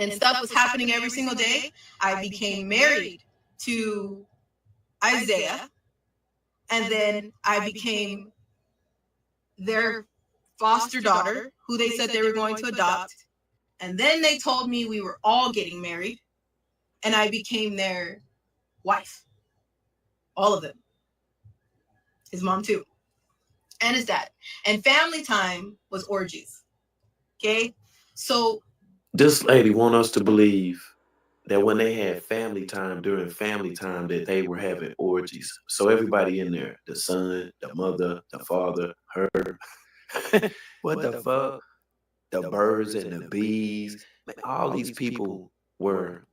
and stuff was happening every single day, I became married to Isaiah, and then I became their foster daughter, who they said they were going to adopt. And then they told me we were all getting married, and I became their wife. All of them. His mom too. And his dad. And family time was orgies. Okay? So This lady want us to believe that when they had family time during family time that they were having orgies. So everybody in there, the son, the mother, the father, her, what the fuck? The birds and the bees, man, all these people were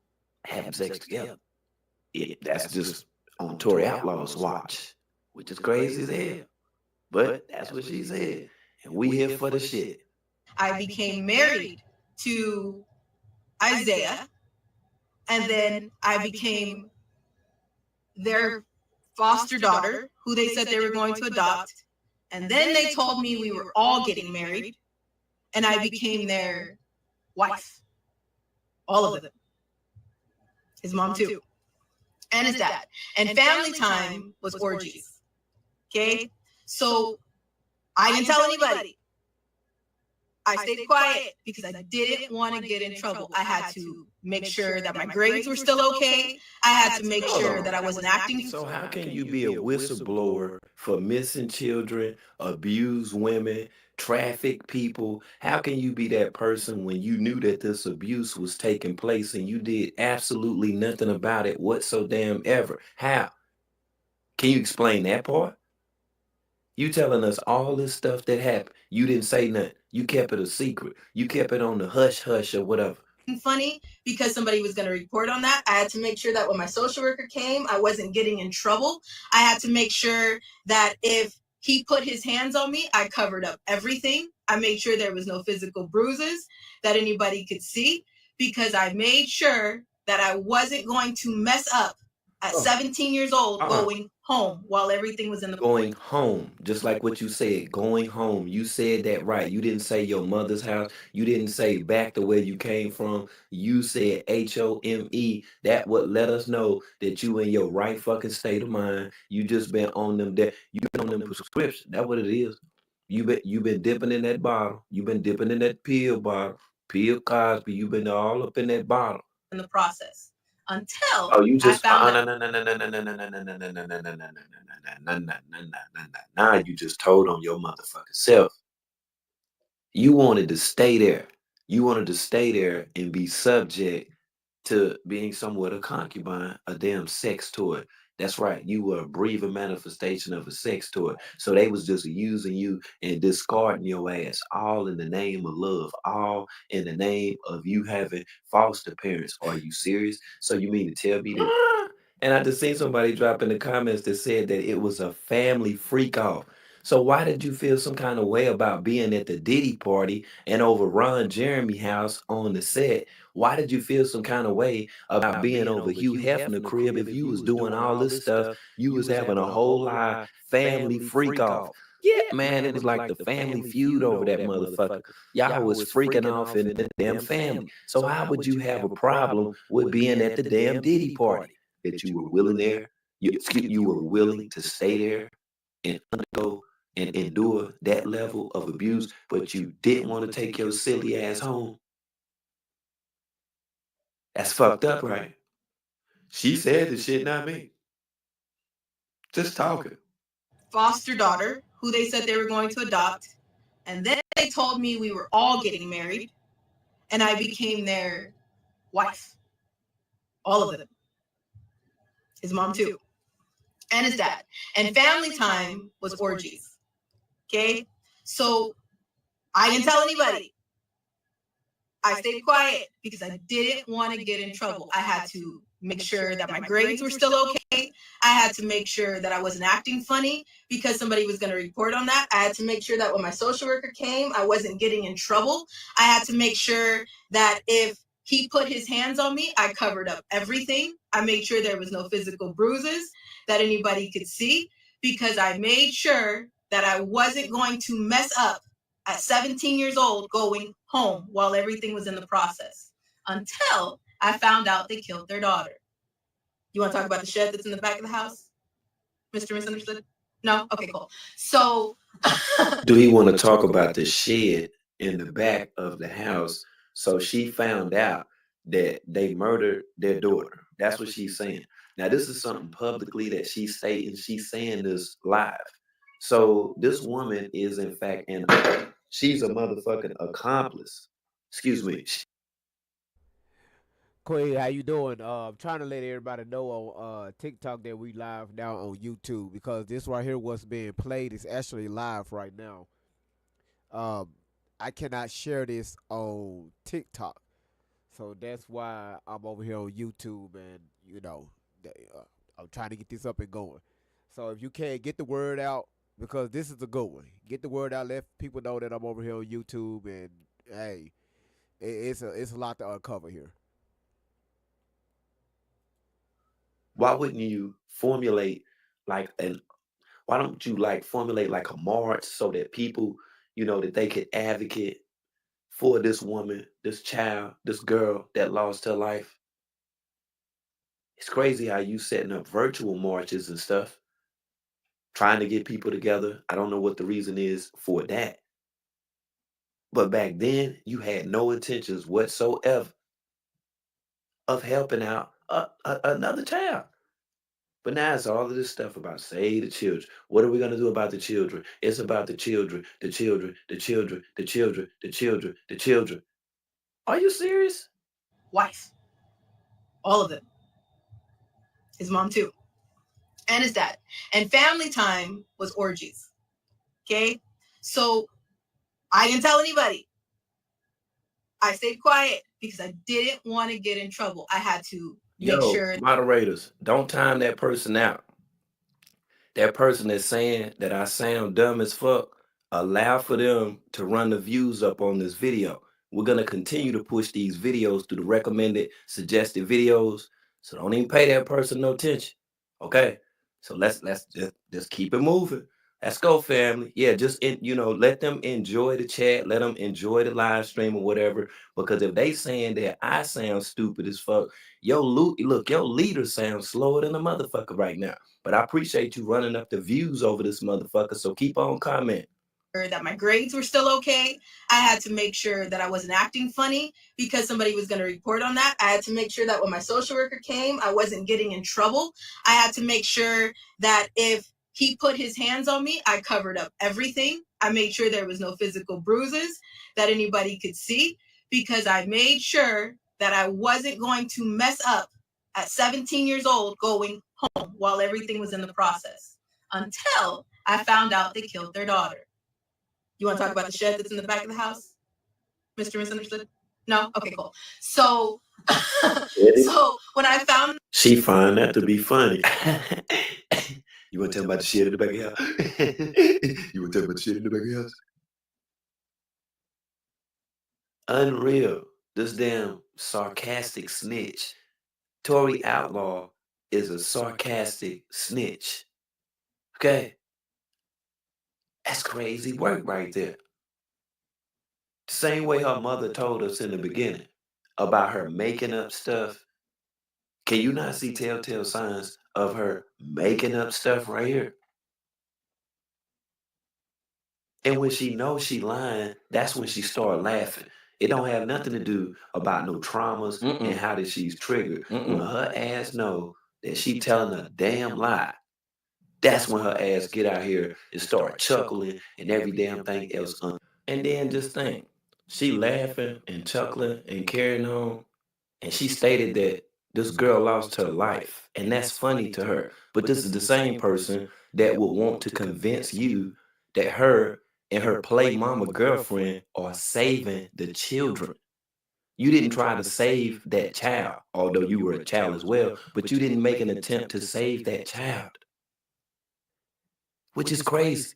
having sex together. That's just on Tory Outlaw's watch, which is crazy as hell. But that's what she said. And we here for the shit. I became married to Isaiah, and then I became their foster daughter, who they said they were going to adopt. And then they told me we were all getting married, and I became their wife. All of them. His mom too. And his dad. And family time was orgies. Okay? So I didn't tell anybody. I stayed quiet because I didn't want to get in trouble. I had to make sure that my grades were still okay. I had to make sure that I wasn't acting. So how can you be a whistleblower for missing children, abused women, traffic people? How can you be that person when you knew that this abuse was taking place and you did absolutely nothing about it whatsoever? How? Can you explain that part? You telling us all this stuff that happened. You didn't say nothing. You kept it a secret. You kept it on the hush hush or whatever. Funny because somebody was going to report on that. I had to make sure that when my social worker came, I wasn't getting in trouble. I had to make sure that if he put his hands on me, I covered up everything. I made sure there was no physical bruises that anybody could see, because I made sure that I wasn't going to mess up at 17 years old going home while everything was in the Going home, just like what you said, going home. You said that right. You didn't say your mother's house. You didn't say back to where you came from. You said HOME. That would let us know that you in your right fucking state of mind. You just been on them that you been on them prescription. That's what it is. You been dipping in that bottle. You been dipping in that pill bottle. Pill Cosby. You been all up in that bottle. in the process until Oh, you just I found no out. no no no no no no no no no no no no no no no no no no. Now you just told on your motherfucking self. You wanted to stay there. You wanted to stay there and be subject to being somewhat a concubine, a damn sex toy. That's right. You were a breathing manifestation of a sex toy. So they was just using you and discarding your ass, all in the name of love, all in the name of you having foster parents. Are you serious? So you mean to tell me that? And I just seen somebody drop in the comments that said that it was a family freak off. So why did you feel some kind of way about being at the Diddy party and over Ron Jeremy house on the set? Why did you feel some kind of way about being over Hugh Hefner crib if you was doing all this stuff? You was having a whole lot family freak off. Yeah, man, it was like the family feud over that motherfucker. Y'all was freaking off in the damn family. So how would you have a problem with being at the damn Diddy party? That you were willing there, you were willing to stay there and undergo and endure that level of abuse, but you didn't want to take your silly ass home. That's fucked up, right? She said the shit, not me. Just talking. Foster daughter, who they said they were going to adopt. And then they told me we were all getting married, and I became their wife. All of them. His mom too. And his dad. And family time was orgies. Okay? So I didn't tell anybody. I stayed quiet because I didn't want to get in trouble. I had to make sure that my grades were still okay. I had to make sure that I wasn't acting funny because somebody was going to report on that. I had to make sure that when my social worker came, I wasn't getting in trouble. I had to make sure that if he put his hands on me, I covered up everything. I made sure there was no physical bruises that anybody could see, because I made sure that I wasn't going to mess up at 17 years old going home while everything was in the process until I found out they killed their daughter. You want to talk about the shed that's in the back of the house? Mr. Misunderstood? No? Okay, cool. So Do he want to talk about the shed in the back of the house? So she found out that they murdered their daughter. That's what she's saying. Now, this is something publicly that she's stating. She's saying this live. So this woman is, in fact, she's a motherfucking accomplice. Excuse me. Quay, how you doing? I'm trying to let everybody know on TikTok that we live now on YouTube because this right here, what's being played, is actually live right now. Um, I cannot share this on TikTok, so that's why I'm over here on YouTube, and I'm trying to get this up and going. So if you can get the word out, because this is a good one, get the word out. Let people know that I'm over here on YouTube, and hey, it's a lot to uncover here. Why wouldn't you formulate like an why don't you like formulate like a march so that people, that they could advocate for this woman, this child, this girl that lost her life? It's crazy how you setting up virtual marches and stuff, trying to get people together. I don't know what the reason is for that. But back then, you had no intentions whatsoever of helping out another child. But now it's all of this stuff about save the children. What are we going to do about the children? It's about the children, the children, the children, the children, the children, the children. Are you serious? wife. All of them. His mom too. And his dad. And family time was orgies. Okay? So I didn't tell anybody. I stayed quiet because I didn't want to get in trouble. I had to make Yo, sure. moderators, don't time that person out. That person that's saying that I sound dumb as fuck, allow for them to run the views up on this video. We're gonna continue to push these videos through the recommended suggested videos. So don't even pay that person no attention. Okay. So let's just keep it moving. Let's go, family. Yeah, just let them enjoy the chat, let them enjoy the live stream or whatever. Because if they saying that I sound stupid as fuck, look, your leader sounds slower than a motherfucker right now. But I appreciate you running up the views over this motherfucker. So keep on commenting. That my grades were still okay. I had to make sure that I wasn't acting funny because somebody was going to report on that. I had to make sure that when my social worker came, I wasn't getting in trouble. I had to make sure that if he put his hands on me, I covered up everything. I made sure there was no physical bruises that anybody could see because I made sure that I wasn't going to mess up at 17 years old going home while everything was in the process until I found out they killed their daughter. You want to talk about the shed that's in the back of the house? Mr. Misunderstood? No? Okay, cool. So, so when I found she find that to be funny. You want to tell about the shit in the back of your house? You want to tell about the shit in the back of your house? Unreal. This damn sarcastic snitch. Tory Outlaw is a sarcastic snitch. Okay? That's crazy work right there. The same way her mother told us in the beginning about her making up stuff. Can you not see telltale signs of her making up stuff right here? And when she knows she lying, that's when she start laughing. It don't have nothing to do about no traumas and how that she's triggered. When her ass know that she telling a damn lie, that's when her ass get out here and start chuckling and every damn thing else. And then just think, she laughing and chuckling and carrying on, and she stated that this girl lost her life, and that's funny to her. But this is the same person that would want to convince you that her and her play mama girlfriend are saving the children. You didn't try to save that child, although you were a child as well, but you didn't make an attempt to save that child, which is crazy.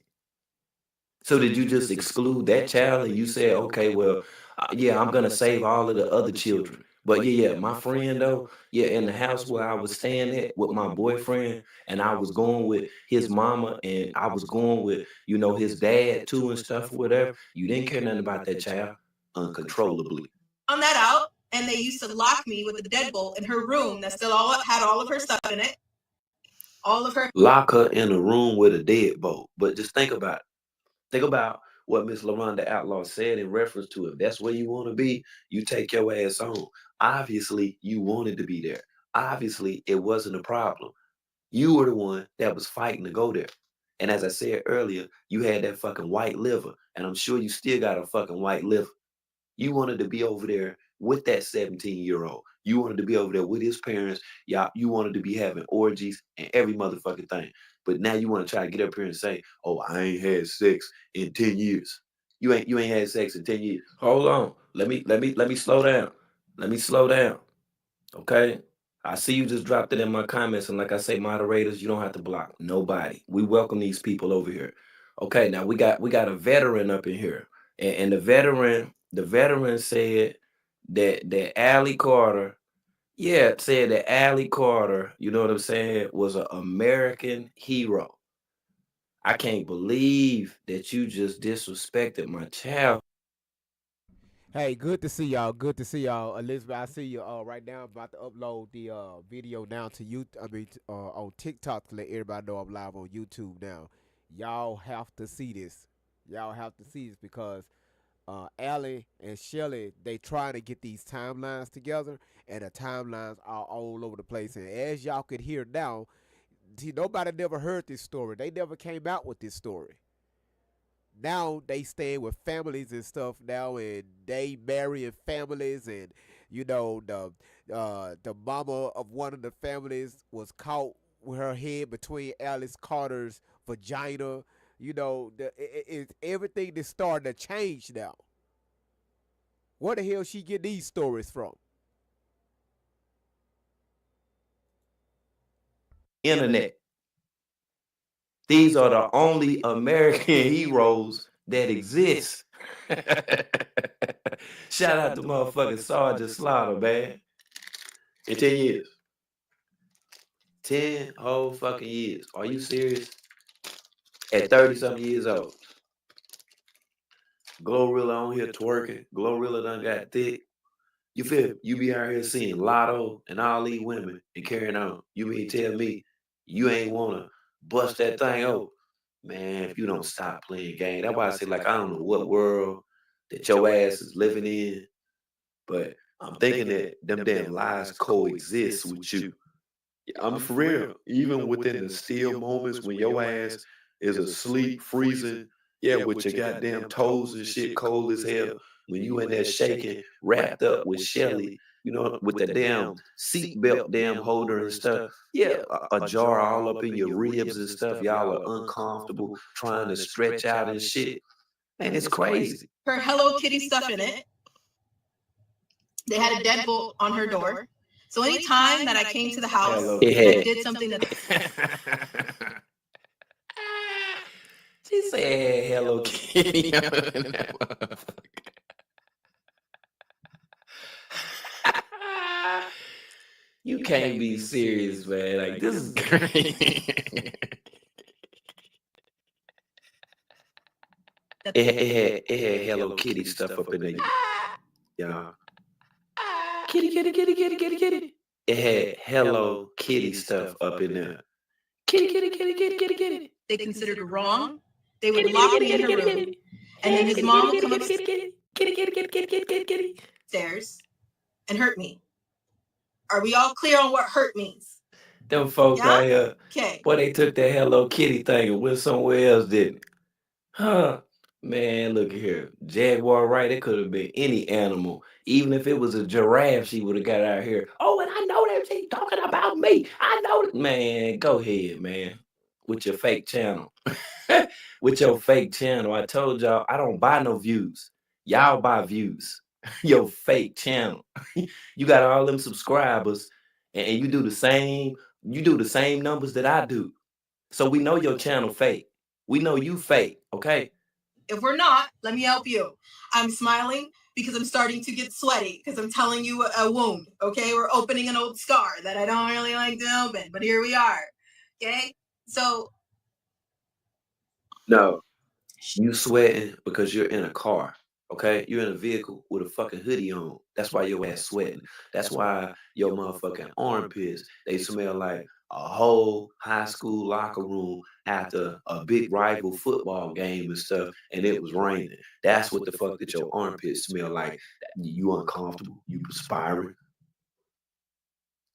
So did you just exclude that child and you said, okay, well, yeah, I'm gonna save all of the other children. But yeah, my friend though, yeah, in the house where I was staying at with my boyfriend, and I was going with his mama, and I was going with, his dad too and stuff or whatever. You didn't care nothing about that child uncontrollably. found that out, and they used to lock me with a deadbolt in her room that still had all of her stuff in it. All of her. Lock her in a room with a deadbolt. But just think about it. Think about what Miss LaRonda Outlaw said in reference to if that's where you want to be, you take your ass on. Obviously, you wanted to be there. Obviously, it wasn't a problem. You were the one that was fighting to go there. And as I said earlier, you had that fucking white liver. And I'm sure you still got a fucking white liver. You wanted to be over there with that 17-year-old. You wanted to be over there with his parents. Y'all, you wanted to be having orgies and every motherfucking thing. But now you want to try to get up here and say, "Oh, I ain't had sex in 10 years." You ain't had sex in 10 years. Hold on. Let me slow down. Let me slow down. Okay? I see you just dropped it in my comments, and like I say, moderators, you don't have to block nobody. We welcome these people over here. Okay, now we got a veteran up in here. And the veteran said that Allie Carter, said that Allie Carter, you know what I'm saying, was an American hero. I can't believe that you just disrespected my child. Hey, good to see y'all. Good to see y'all, Elizabeth. I see you right now. I'm about to upload the video now to you. On TikTok to let everybody know I'm live on YouTube now. Y'all have to see this. Y'all have to see this because Allie and Shelly, they trying to get these timelines together, and the timelines are all over the place. And as y'all could hear now, see, nobody never heard this story. They never came out with this story. Now they stay with families and stuff now, and they marrying families, and you know the mama of one of the families was caught with her head between Alice Carter's vagina. You know, everything is starting to change now. Where the hell she get these stories from? Internet. These are the only American heroes that exist. Shout out to motherfucking Sergeant Slaughter, man. In 10 years. 10 whole fucking years. Are you serious? At 30-something years old. Glorilla on here twerking. Glorilla done got thick. You feel you be out here seeing Lotto and all these women and carrying on. You mean tell me you ain't wanna bust that thing open? Man, if you don't stop playing game. That's why I say, like, I don't know what world that your ass is living in, but I'm thinking that them damn lies coexist with you. I'm for real. Even within the still moments when your ass is asleep, freezing, with your goddamn toes and shit cold as hell, when you in there shaking, wrapped up with Shelly, with the damn seatbelt damn holder and stuff. A jar all up in your ribs and stuff. Y'all are uncomfortable, trying to stretch out and shit. Man, it's crazy. Her Hello Kitty stuff in it. They had a deadbolt on her door. So any time that I came to the house, I did something that. She said Hello Kitty. You can't be serious, man. Like, this is crazy. It had Hello Kitty stuff up in there. Y'all. Kitty, kitty, kitty, kitty, kitty, kitty. It had Hello Kitty stuff up in there. Kitty, kitty, kitty, kitty, kitty, kitty. They considered it wrong. They would lock me in her room, and then his mom would come upstairs and hurt me. Are we all clear on what hurt means? Them folks right here, okay. Boy, they took that Hello Kitty thing and went somewhere else, didn't it? Huh? Man, look here. Jaguar, right? It could have been any animal. Even if it was a giraffe, she would have got out here. Oh, and I know that she's talking about me. I know that. Man, go ahead, man. With your fake channel. With your fake channel. I told y'all, I don't buy no views. Y'all buy views. Your fake channel. You got all them subscribers, and you do the same numbers that I do. So we know your channel fake. We know you fake, okay? If we're not, let me help you. I'm smiling because I'm starting to get sweaty because I'm telling you a wound, okay? We're opening an old scar that I don't really like to open, but here we are, okay? So. No, you sweating because you're in a car, Okay, you're in a vehicle with a fucking hoodie on. That's why your ass sweating. That's why your motherfucking armpits, they smell like a whole high school locker room after a big rival football game and stuff, and it was raining. That's what the fuck that your armpits smell like. You uncomfortable, you perspiring.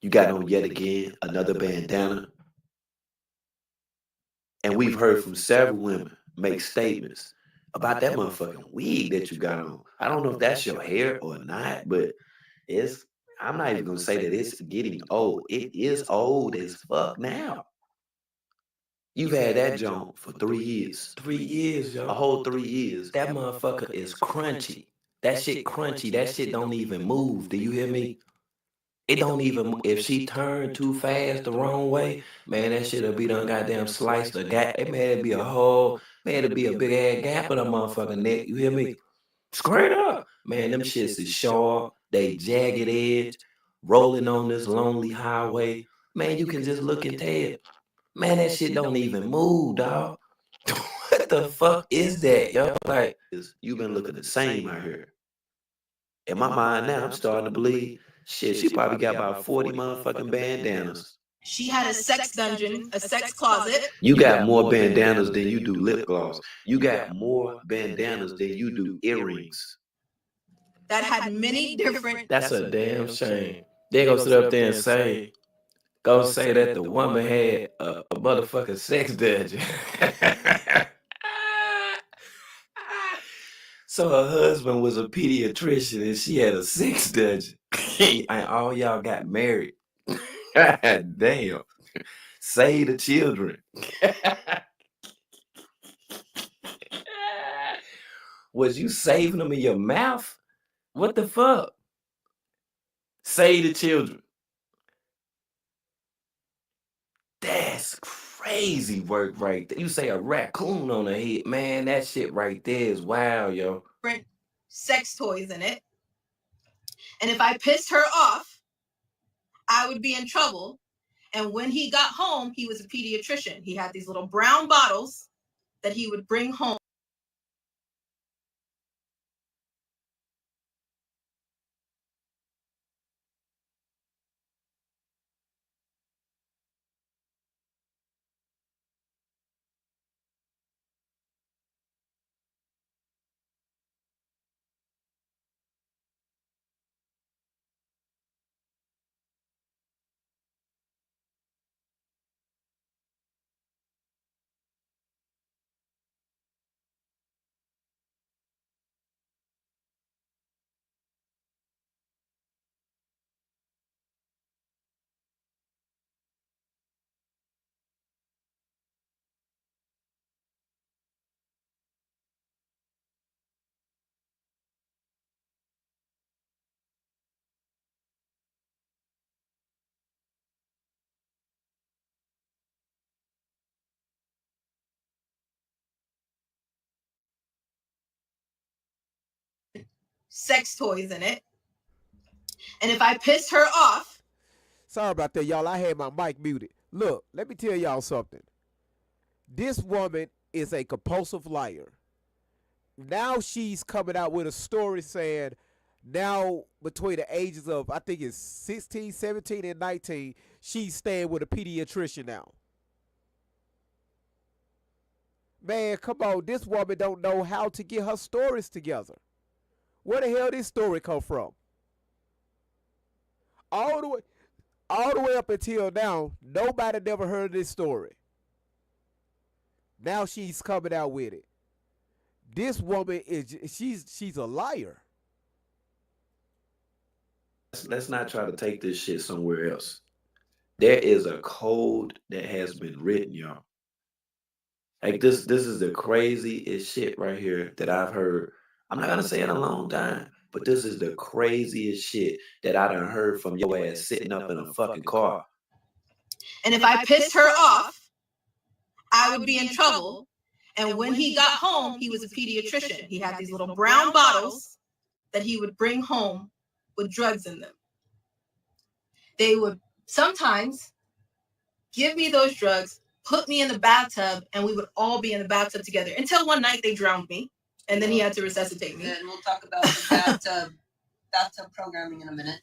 You got on yet again another bandana. And we've heard from several women make statements about that motherfucking wig that you got on. I don't know if that's your hair or not, but it's, I'm not even gonna say that it's getting old. It is old as fuck now. You've had that joint for 3 years. 3 years, yo. A whole 3 years. That motherfucker is crunchy. That shit crunchy. That shit don't even move. Do you hear me? It don't even, if she turned too fast the wrong way, man, that shit'll be done goddamn sliced the gap. It may be a whole, man, it'll be a big ass gap in a motherfucking neck. You hear me? Straight up. Man, them shits is sharp. They jagged edge, rolling on this lonely highway. Man, you can just look and tell. Man, that shit don't even move, dog. What the fuck is that, yo? Like, You've been looking the same out here. In my mind now, I'm starting to believe, shit, she probably got about 40 motherfucking bandanas. She had a sex dungeon, a sex closet. You got more bandanas than you do lip gloss. You got more bandanas than you do earrings. That had many different. that's a damn shame. They gonna sit up there and say, go say that the woman had a motherfucking sex dungeon. So her husband was a pediatrician and she had a sex dungeon. And all y'all got married. God damn. Save the children. Was you saving them in your mouth? What the fuck? Save the children. That's crazy work right there. You say a raccoon on the head, man, that shit right there is wild, yo. Different sex toys in it. And if I pissed her off, I would be in trouble. And when he got home, he was a pediatrician. He had these little brown bottles that he would bring home. Sex toys in it. And if I pissed her off. Sorry about that, y'all. I had my mic muted. Look, let me tell y'all something. This woman is a compulsive liar. Now she's coming out with a story saying now between the ages of, I think it's 16, 17, and 19, she's staying with a pediatrician now. Man, come on. This woman don't know how to get her stories together. Where the hell this story come from? All the way up until now, nobody never heard this story. Now she's coming out with it. This woman she's a liar. Let's not try to take this shit somewhere else. There is a code that has been written, y'all. Like this is the craziest shit right here that I've heard. I'm not gonna say in a long time, but this is the craziest shit that I done heard from your ass sitting up in a fucking car. And if I pissed her off, I would be in trouble. And when he got home, he was a pediatrician. He had these little brown bottles that he would bring home with drugs in them. They would sometimes give me those drugs, put me in the bathtub, and we would all be in the bathtub together until one night they drowned me. And then he had to resuscitate me. And we'll talk about the bathtub programming in a minute.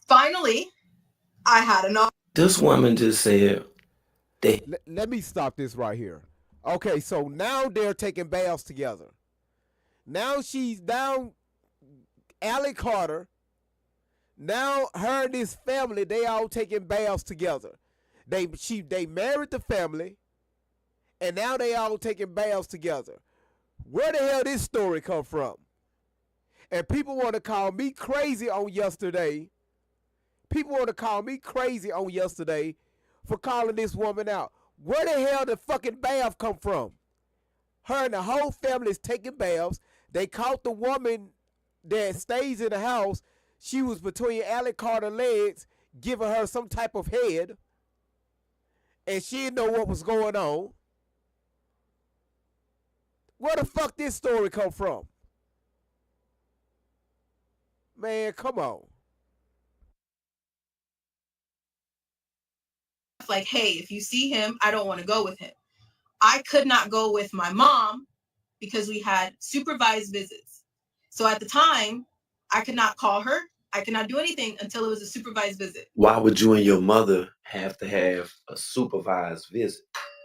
Finally, I had enough. This woman just said, Let me stop this right here. Okay, so now they're taking baths together. Now she's down Allie Carter. Now her and this family, they all taking baths together. They married the family, and now they all taking baths together. Where the hell this story come from? And people want to call me crazy on yesterday. People want to call me crazy on yesterday for calling this woman out. Where the hell did fucking bath come from? Her and the whole family is taking baths. They caught the woman that stays in the house. She was between Allie Carter's legs, giving her some type of head. And she didn't know what was going on. Where the fuck this story come from? Man, come on. Like, hey, if you see him, I don't want to go with him. I could not go with my mom because we had supervised visits. So at the time, I could not call her. I could not do anything until it was a supervised visit. Why would you and your mother have to have a supervised visit?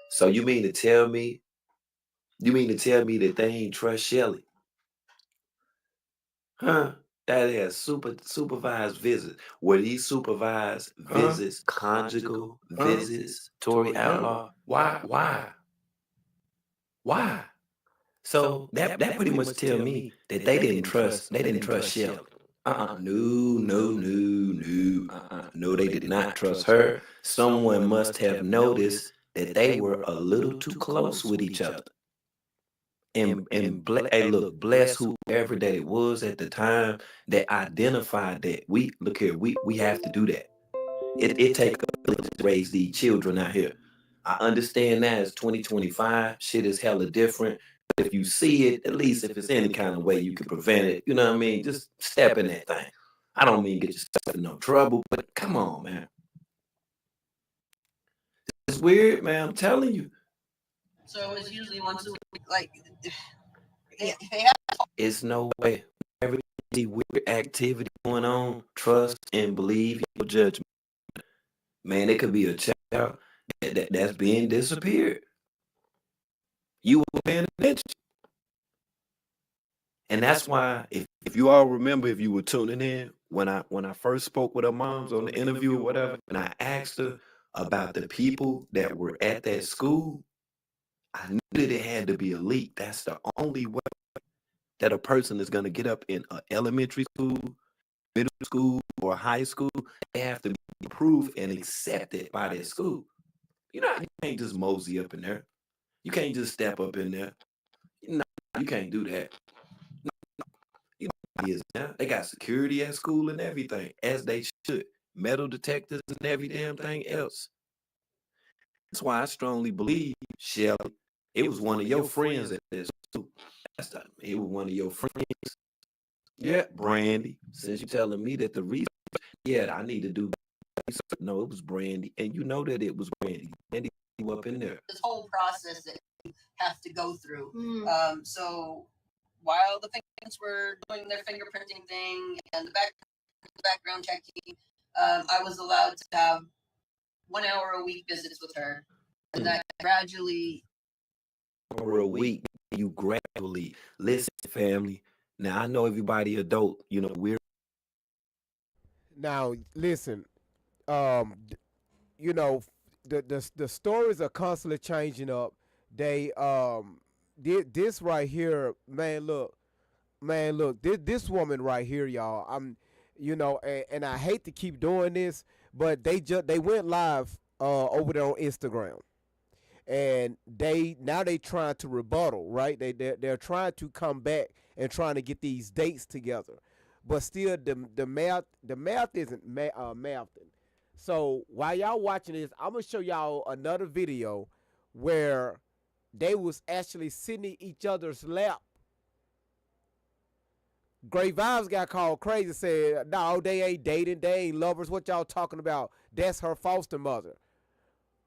So you mean to tell me that they ain't trust Shelly? Huh? That has supervised visits. Were these supervised visits conjugal visits, Tory Outlaw? why? So that pretty much tell me that they didn't trust Shelly. No, they did not trust her. Someone must have noticed that they were a little too close with each other. And hey, look, bless whoever that it was at the time that identified that we have to do that. It takes a village to raise these children out here. I understand that it's 2025, shit is hella different. But if you see it, at least if it's any kind of way you can prevent it, you know what I mean? Just step in that thing. I don't mean get yourself in no trouble, but come on, man. It's weird, man. I'm telling you. So it's usually once a week, like, It's no way. Every weird activity going on, trust and believe your judgment. Man, it could be a child that's being disappeared. You were paying attention. And that's why, if you all remember, if you were tuning in, when I first spoke with her moms on the interview or whatever, and I asked her about the people that were at that school, I knew that it had to be elite. That's the only way that a person is going to get up in an elementary school, middle school, or high school. They have to be approved and accepted by their school. You know, you can't just mosey up in there. You can't just step up in there. No, you can't do that. You know, they got security at school and everything, as they should. Metal detectors and every damn thing else. That's why I strongly believe, Shelly, it was one of your friends at this school. It was one of your friends. Yeah, Brandy. Since you're telling me that the reason, I need to do. No, it was Brandy, and you know that it was Brandy. Brandy, you up in there. This whole process that you have to go through. So while the fingerprints were doing their fingerprinting thing and the background checking, I was allowed to have 1 hour a week visits with her, and that gradually. 1 hour a week, you gradually listen, family. Now I know everybody adult, you know, we're. Now listen, you know, the stories are constantly changing up. They did this right here, man. Look, this woman right here, y'all. And I hate to keep doing this, but they went live over there on Instagram, and they trying to rebuttal, right? They're trying to come back and trying to get these dates together, but still the math isn't mathing. So while y'all watching this, I'm gonna show y'all another video where they was actually sitting in each other's lap. Great Vibes got called crazy, said, no, they ain't dating, they ain't lovers. What y'all talking about? That's her foster mother.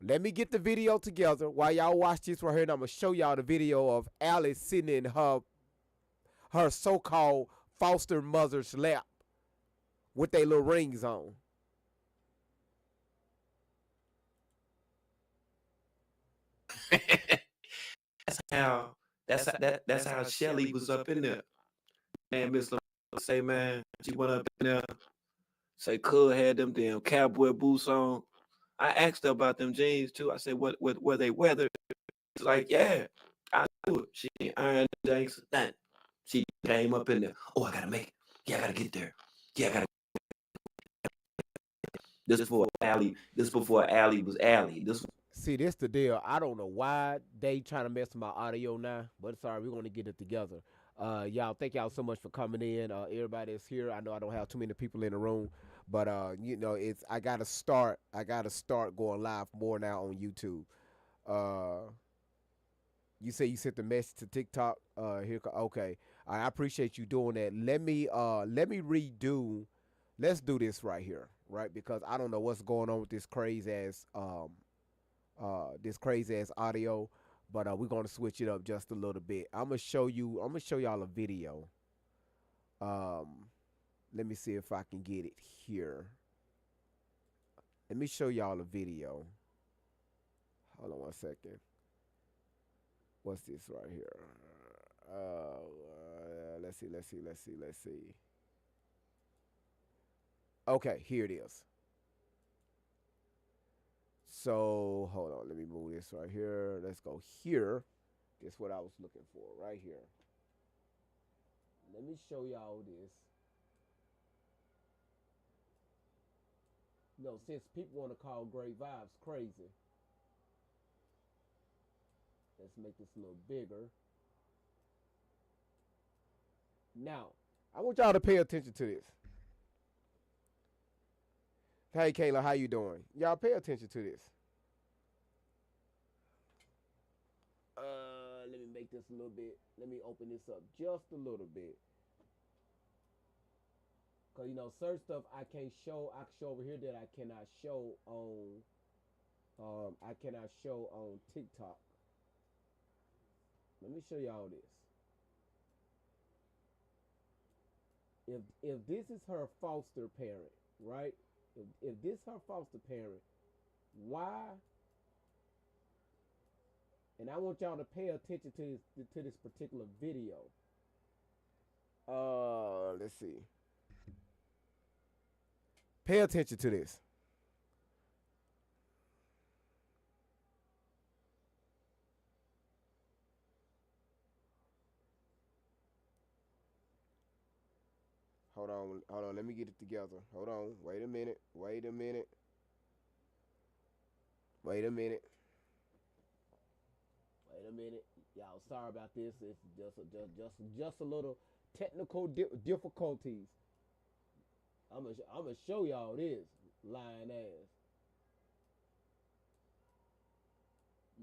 Let me get the video together while y'all watch this right here, and I'm gonna show y'all the video of Alice sitting in her so-called foster mother's lap with their little rings on. That's how Shelly was up in there. And Miss say, man, she went up in there. Say, Cud had them damn cowboy boots on. I asked her about them jeans too. I said, what were they weathered? She's like, yeah, I knew it. She ain't ironed the jeans. Nothing. She came up in there. Oh, I gotta make it. Yeah, I gotta get there. Yeah, I gotta. This before Allie. This before Allie was Allie. See, this the deal. I don't know why they trying to mess with my audio now, but sorry, we're gonna get it together. Y'all, thank y'all so much for coming in. Everybody that's here. I know I don't have too many people in the room, but you know, I gotta start going live more now on YouTube. You say you sent the message to TikTok. Okay. I appreciate you doing that. Let me redo. Let's do this right here, right? Because I don't know what's going on with this crazy ass audio, but we're gonna switch it up just a little bit. I'm gonna show y'all a video. Let me see if I can get it here. Let me show y'all a video. Hold on one second. What's this right here? Let's see. Okay, here it is. So hold on, let me move this right here. Let's go here. This is what I was looking for right here. Let me show y'all this. You know, since people want to call Great Vibes crazy, let's make this a little bigger. Now, I want y'all to pay attention to this. Hey, Kayla, how you doing? Y'all pay attention to this. Let me make this a little bit. Let me open this up just a little bit. Cause you know, certain stuff I can't show. I can show over here that I cannot show on. TikTok. Let me show y'all this. If this is her foster parent, right? If this her foster parent, why? And I want y'all to pay attention to this particular video. Let's see. Pay attention to this. Hold on, let me get it together. Hold on, wait a minute. Y'all, sorry about this. It's just a little technical difficulties. I'm gonna show y'all this lying ass.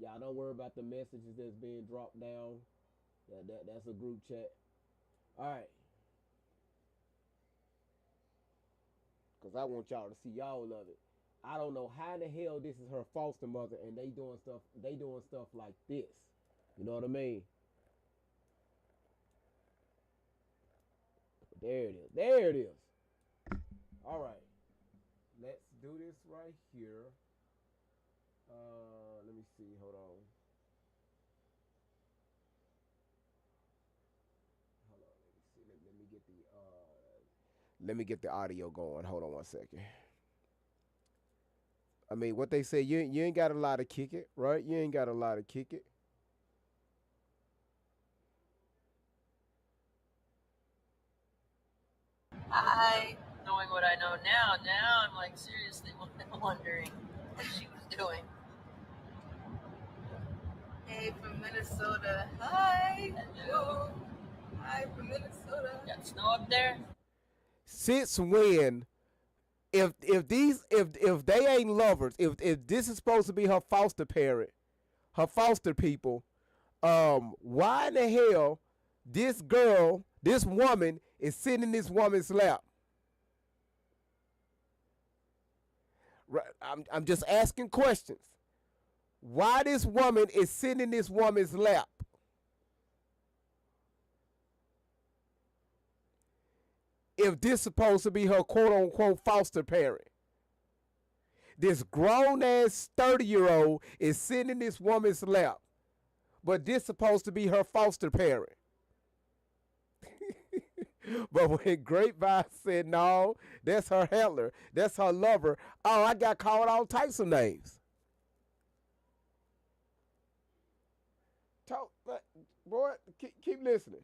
Y'all don't worry about the messages that's being dropped down. That's a group chat. All right. Cause I want y'all to see y'all love it. I don't know how in the hell this is her foster mother and they doing stuff like this. You know what I mean? There it is. All right. Let's do this right here. Let me see. Hold on. Let me get the audio going. Hold on one second. I mean, what they say, you ain't got a lot to kick it, right? You ain't got a lot to kick it. Knowing what I know now I'm like seriously wondering what she was doing. Hey, from Minnesota. Hi. Hello. Hi, from Minnesota. Got snow up there? Since when, if they ain't lovers, if this is supposed to be her foster parent, her foster people, why in the hell this woman is sitting in this woman's lap? Right, I'm just asking questions. why this woman is sitting in this woman's lap. If this supposed to be her quote unquote foster parent. This grown ass 30-year-old is sitting in this woman's lap. But this supposed to be her foster parent. But when Grapevine said no, that's her handler, that's her lover, oh, I got called all types of names. Talk, boy, keep listening.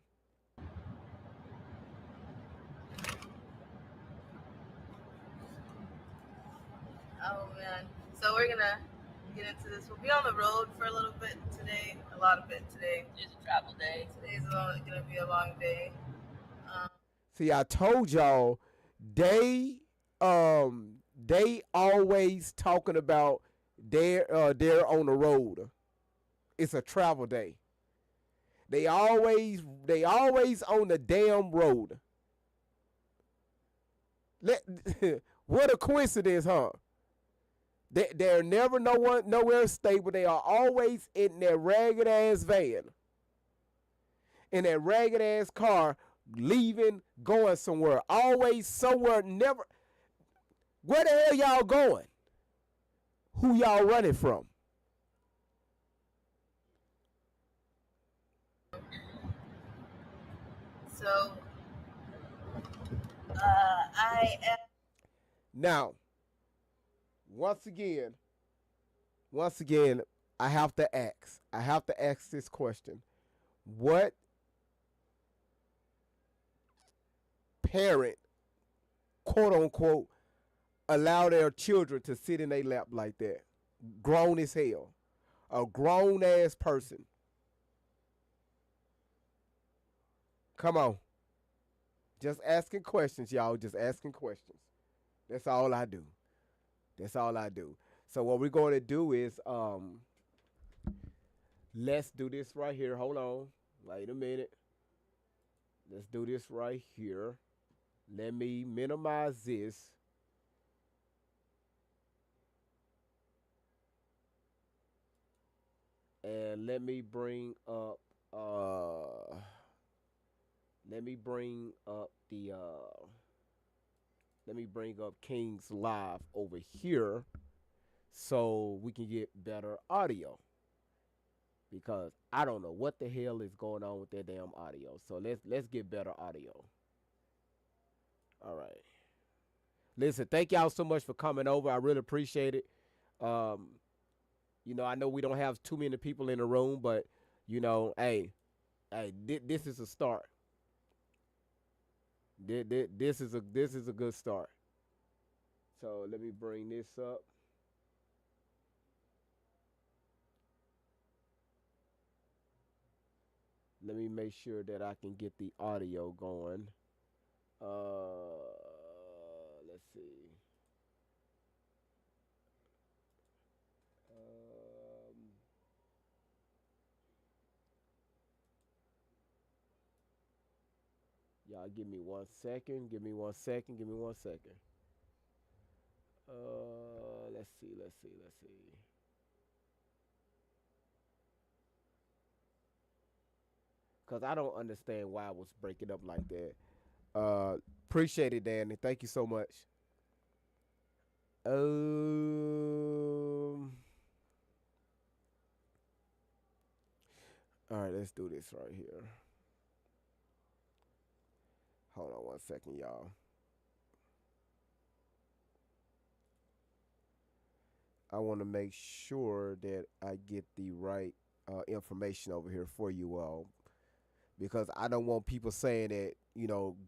Oh man. So we're gonna get into this. We'll be on the road for a little bit today. A lot of it today. It's a travel day. Today's gonna be a long day. See, I told y'all they always talking about they're on the road. It's a travel day. They always on the damn road. What a coincidence, huh? They're never nowhere stable. They are always in their ragged ass van, in that ragged ass car, leaving, going somewhere. Always somewhere. Never. Where the hell y'all going? Who y'all running from? So I am. Now, once again, I have to ask this question. What parent, quote unquote, allow their children to sit in their lap like that? Grown as hell. A grown ass person. Come on. Just asking questions, y'all. Just asking questions. That's all I do. That's all I do. So what we're going to do is, let's do this right here. Hold on. Wait a minute. Let's do this right here. Let me minimize this. And let me bring up King's Live over here so we can get better audio. Because I don't know what the hell is going on with that damn audio. So let's get better audio. All right. Listen, thank y'all so much for coming over. I really appreciate it. I know we don't have too many people in the room, but hey, this is a start. This is a good start. So let me bring this up. Let me make sure that I can get the audio going. Let's see. Y'all give me 1 second. Give me 1 second. Let's see. Because I don't understand why I was breaking up like that. Appreciate it, Danny. Thank you so much. All right, let's do this right here. Hold on 1 second, y'all. I want to make sure that I get the right information over here for you all. Because I don't want people saying that,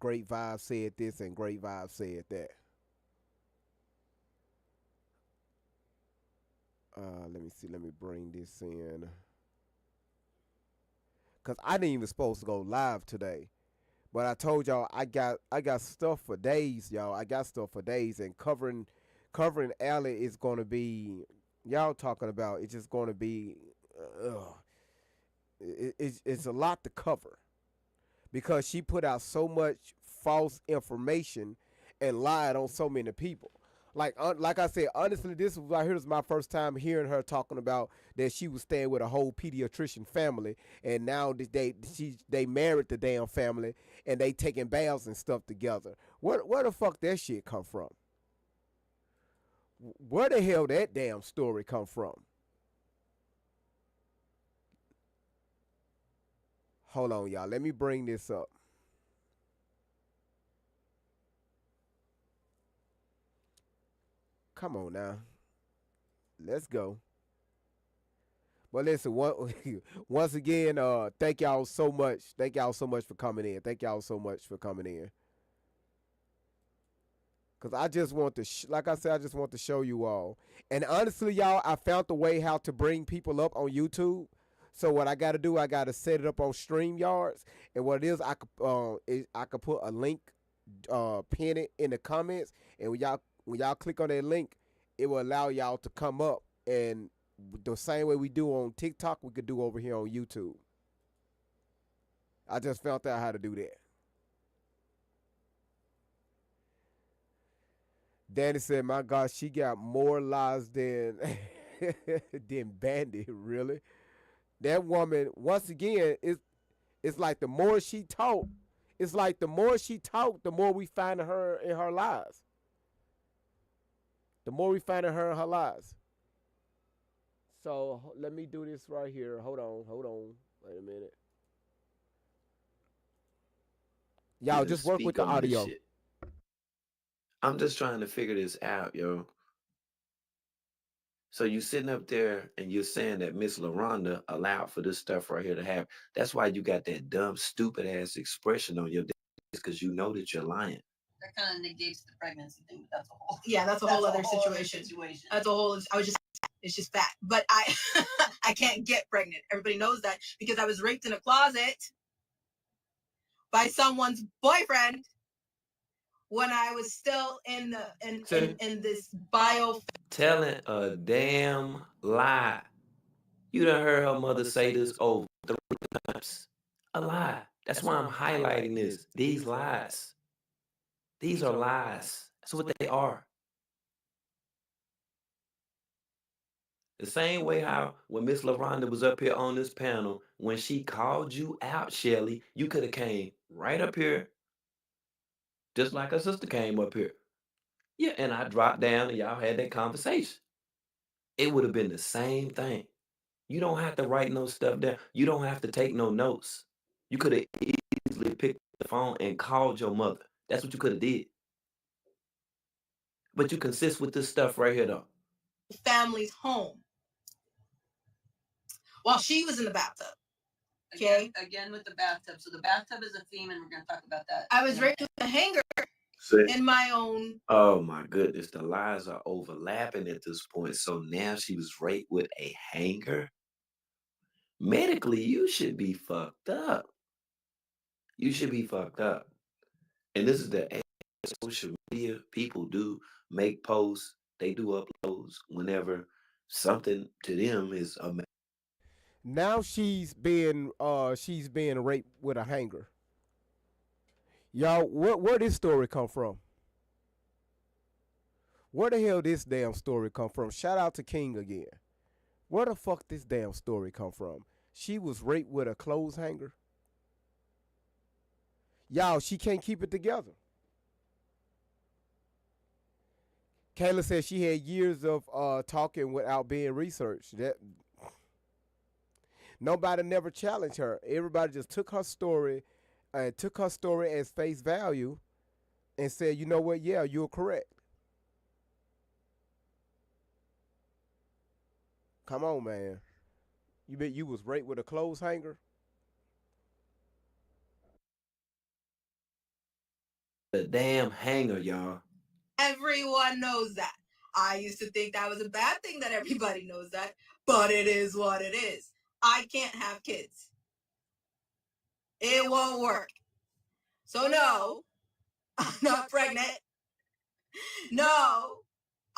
Great Vibe said this and Great Vibe said that. Let me see. Let me bring this in. Because I didn't even supposed to go live today. But I told y'all I got stuff for days, y'all. I got stuff for days. And covering Allie is going to be, y'all talking about, it's just going to be, it's a lot to cover. Because she put out so much false information and lied on so many people. Like I said, honestly, this was right here was my first time hearing her talking about that she was staying with a whole pediatrician family, and now they married the damn family, and they taking baths and stuff together. Where the fuck that shit come from? Where the hell that damn story come from? Hold on, y'all. Let me bring this up. Come on now. Let's go. But listen, once again, thank y'all so much. Thank y'all so much for coming in. Thank y'all so much for coming in. Cause I just want to, like I said, I just want to show you all. And honestly, y'all, I found the way how to bring people up on YouTube. So what I got to do, I got to set it up on StreamYards. And what it is, I could put a link, pin it in the comments, and when y'all click on that link, it will allow y'all to come up, and the same way we do on TikTok, we could do over here on YouTube. I just found out how to do that. Danny said, "My God, she got more lies than than Bandit. Really, that woman. Once again, it's like the more she talk, it's like the more she talk, the more we find her in her lies. The more we find her in her lies. So let me do this right here. Hold on. Wait a minute. Y'all just work with the audio. I'm just trying to figure this out, yo. So you sitting up there and you're saying that Miss LaRonda allowed for this stuff right here to happen. That's why you got that dumb, stupid ass expression on your face, because you know that you're lying. That kind of negates the pregnancy thing, but that's a whole. Yeah, that's a whole other situation. That's a whole. It's just that. But I can't get pregnant. Everybody knows that because I was raped in a closet by someone's boyfriend when I was still in this bio. Telling a damn lie. You done heard her mother say this over 3 times. A lie. That's why I'm highlighting this. These lies. These are lies. That's what they are. The same way how when Miss LaRonda was up here on this panel, when she called you out, Shelly, you could have came right up here, just like her sister came up here. Yeah, and I dropped down and y'all had that conversation. It would have been the same thing. You don't have to write no stuff down. You don't have to take no notes. You could have easily picked the phone and called your mother. That's what you could have did. But you consist with this stuff right here, though. Family's home while she was in the bathtub. Okay. Again with the bathtub. So the bathtub is a theme, and we're going to talk about that. I was raped with a hanger in my own. Oh my goodness, the lies are overlapping at this point. So now she was raped with a hanger. Medically, you should be fucked up. You should be fucked up. And this is the social media. People do make posts. They do uploads whenever something to them is amazing. Now she's being raped with a hanger. Y'all, where this story come from? Where the hell this damn story come from? Shout out to King again. Where the fuck this damn story come from? She was raped with a clothes hanger. Y'all, she can't keep it together. Kayla said she had years of talking without being researched. That nobody never challenged her. Everybody just took her story as face value and said, you know what? Yeah, you're correct. Come on, man. You bet you was raped with a clothes hanger? The damn hanger, y'all. Everyone knows that. I used to think that was a bad thing that everybody knows that, but it is what it is. I can't have kids. It won't work. So no, I'm not pregnant. No,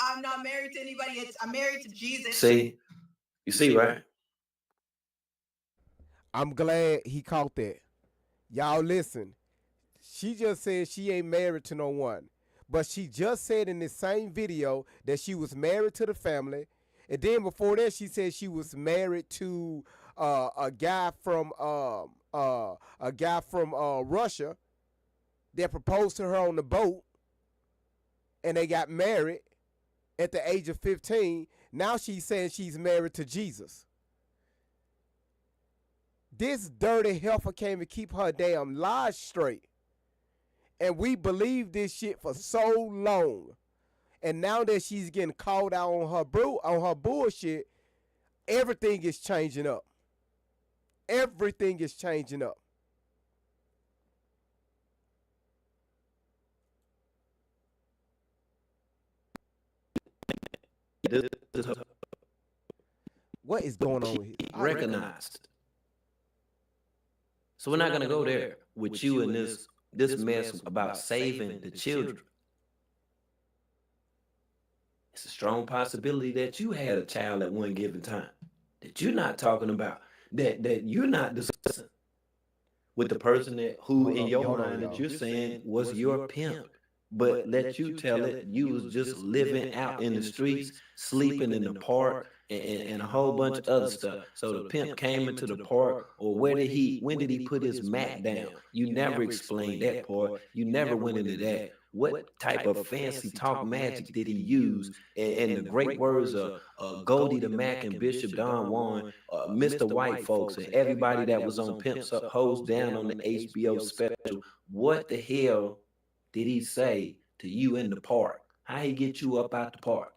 I'm not married to anybody. I'm married to Jesus. See? You see, right? I'm glad he caught that. Y'all listen. She just said she ain't married to no one. But she just said in this same video that she was married to the family. And then before that, she said she was married to a guy from Russia that proposed to her on the boat, and they got married at the age of 15. Now she's saying she's married to Jesus. This dirty heifer came to keep her damn lies straight. And we believed this shit for so long. And now that she's getting called out on her bullshit, everything is changing up. Everything is changing up. What is going on here? Recognized. So we're not gonna go there with you and this mess about saving the children. It's a strong possibility that you had a child at one given time that you're not talking about, that you're not discussing with the person that who in your mind that you're saying was your pimp. But let you tell it, you was just living out in the streets, sleeping in the park, and a whole bunch of other stuff. So the pimp came into the park, or when did he put his mat down? You never explained that part. You never went into that. What type of fancy talk magic did he use? And the great words of Goldie the Mac and Bishop Don Juan, Mr. White folks, and everybody that was on Pimps Up, Hoes Down on the HBO special. What the hell did he say to you in the park? How he get you up out the park?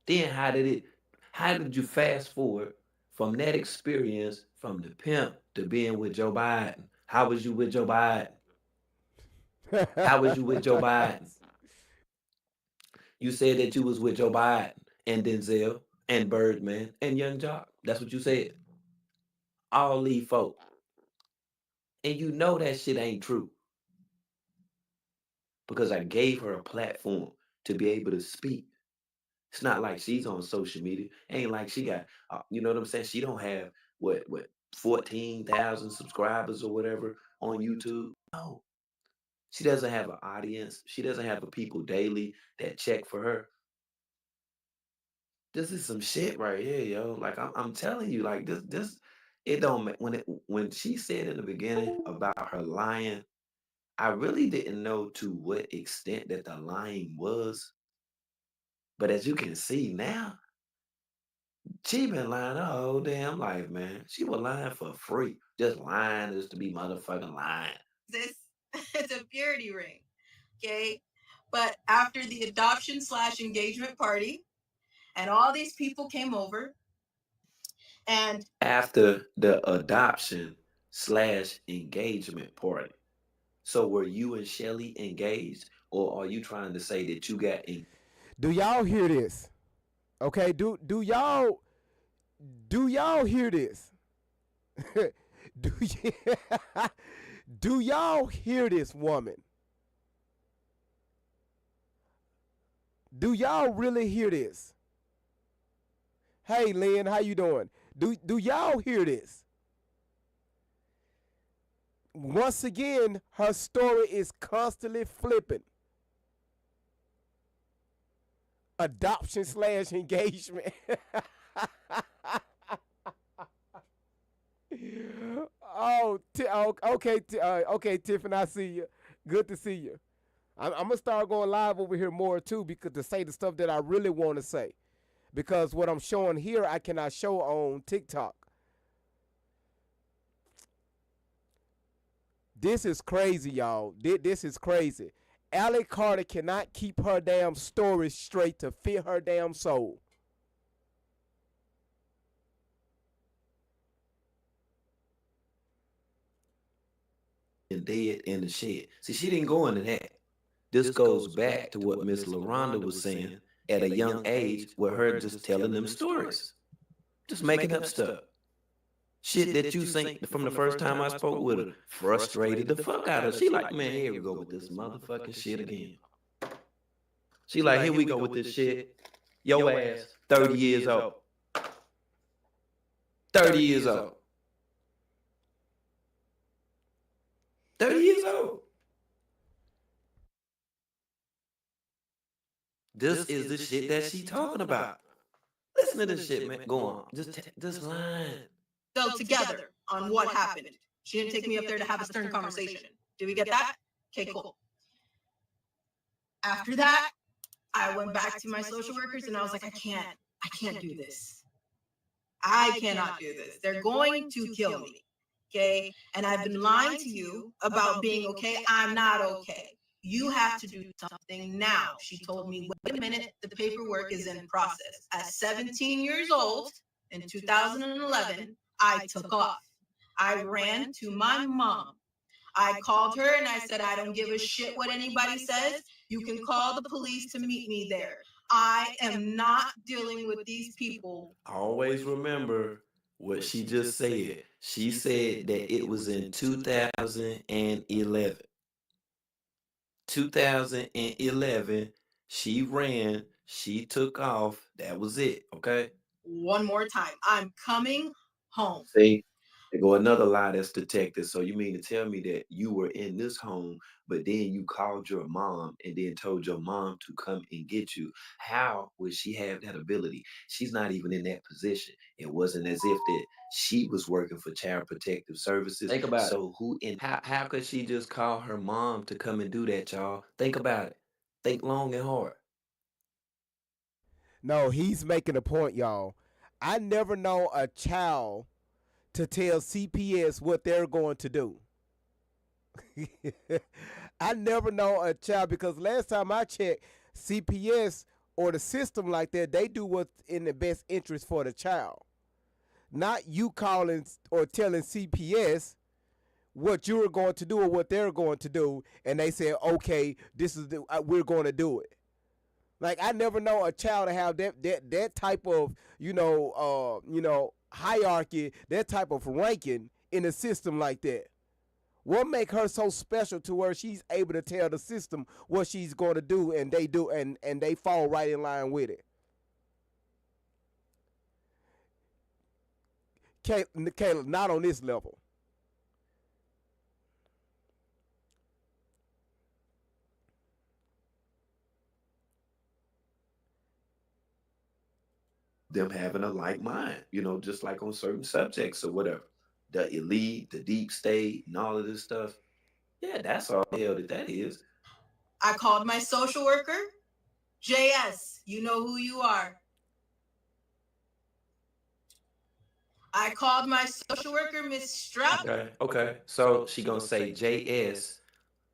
Then how did you fast forward from that experience from the pimp to being with Joe Biden? How was you with Joe Biden? How was you with Joe Biden? You said that you was with Joe Biden and Denzel and Birdman and Young Jock. That's what you said. All these folk. And you know that shit ain't true. Because I gave her a platform to be able to speak. It's not like she's on social media. Ain't like she got, you know what I'm saying? She don't have what 14,000 subscribers or whatever on YouTube. No, she doesn't have an audience. She doesn't have a people daily that check for her. This is some shit right here, yo. Like I'm telling you, like this, it don't when she said in the beginning about her lying. I really didn't know to what extent that the lying was. But as you can see now, she been lying her whole damn life, man. She was lying for free. Just lying just to be motherfucking lying. This it's a purity ring. Okay. But after the adoption / engagement party, and all these people came over, and after the adoption / engagement party. So were you and Shelly engaged, or are you trying to say that you got engaged? Do y'all hear this? Okay, do y'all hear this? do do y'all hear this woman? Do y'all really hear this? Hey Lynn, how you doing? Do y'all hear this? Once again, her story is constantly flipping. Adoption / engagement. Okay, Tiffany, I see you. Good to see you. I'm gonna start going live over here more too, because to say the stuff that I really want to say, because what I'm showing here I cannot show on TikTok. This is crazy, y'all. This is crazy. Allie Carter cannot keep her damn story straight to fit her damn soul. And dead in the shed. See, she didn't go into that. This goes back to what Miss LaRonda was saying at a young age, with her just telling them stories, just making up stuff. Shit that you think from the first time I spoke with her frustrated the fuck out of her. She like, man, here we go with this motherfucking shit again. She like, here we go with this shit. Yo ass, 30 years old. 30 years old. 30 years old. This is the shit that she talking about. Listen to this shit, man. Go on. Just line. So together on what happened. She didn't take me up there to have a stern conversation. Did we get that? Okay, cool. After that, I went back to my social workers and I was like, I can't do this. I cannot do this. They're going to kill me. Okay. And I've been lying to you about being okay. I'm not okay. You have to do something now. She told me, wait a minute, the paperwork is in process. At 17 years old in 2011, I took off. I ran to my mom. I called her and I said, I don't give a shit what anybody says. You can call the police to meet me there. I am not dealing with these people. Always remember what she just said. She said that it was in 2011. 2011, she ran, she took off. That was it, okay? One more time. I'm coming home. See, there go another lie that's detected. So you mean to tell me that you were in this home, but then you called your mom and then told your mom to come and get you? How would she have that ability? She's not even in that position. It wasn't as if that she was working for Child Protective Services. Think about it. So who in How could she just call her mom to come and do that, y'all? Think about it. Think long and hard. No, he's making a point, y'all. I never know a child to tell CPS what they're going to do. I never know a child because last time I checked, CPS or the system like that, they do what's in the best interest for the child. Not you calling or telling CPS what you're going to do or what they're going to do, and they say, okay, this is we're going to do it. Like I never know a child to have that type of hierarchy, that type of ranking in a system like that. What make her so special to where she's able to tell the system what she's going to do, and they do, and they fall right in line with it. Caleb, not on this level. them having a like mind, just like on certain subjects or whatever. The elite, the deep state, and all of this stuff. Yeah, that's all the hell that is. I called my social worker. JS, you know who you are. I called my social worker, Miss Strap. Okay. So she gonna say JS.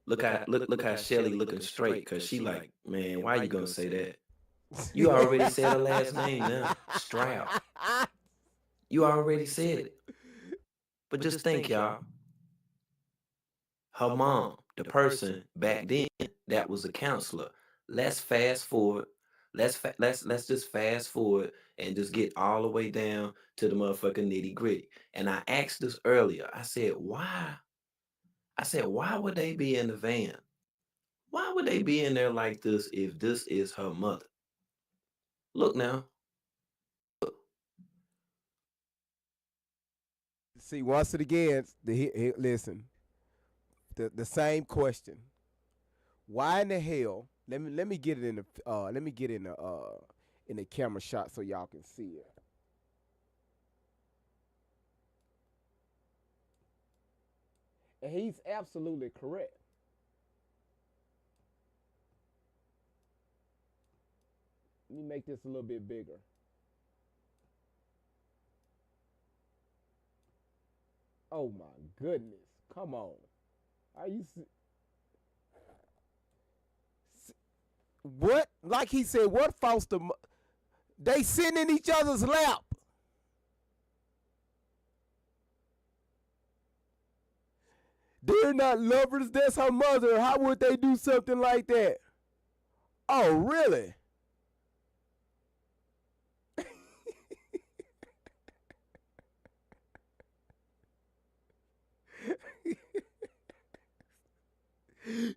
Look how Shelly looking straight, cause she like, man, why you gonna say that? You already said her last name now. Stroud. You already said it. But just think, y'all. Her mom, the person back then that was a counselor. Let's fast forward. Let's just fast forward and just get all the way down to the motherfucking nitty gritty. And I asked this earlier. I said, why? I said, why would they be in the van? Why would they be in there like this if this is her mother? Look now. See, once again, listen. The same question. Why in the hell? Let me get it in the camera shot so y'all can see it. And he's absolutely correct. Let me make this a little bit bigger. Oh my goodness. Come on. Are you what? Like he said, what foster? They sitting in each other's lap. They're not lovers. That's her mother. How would they do something like that? Oh, really?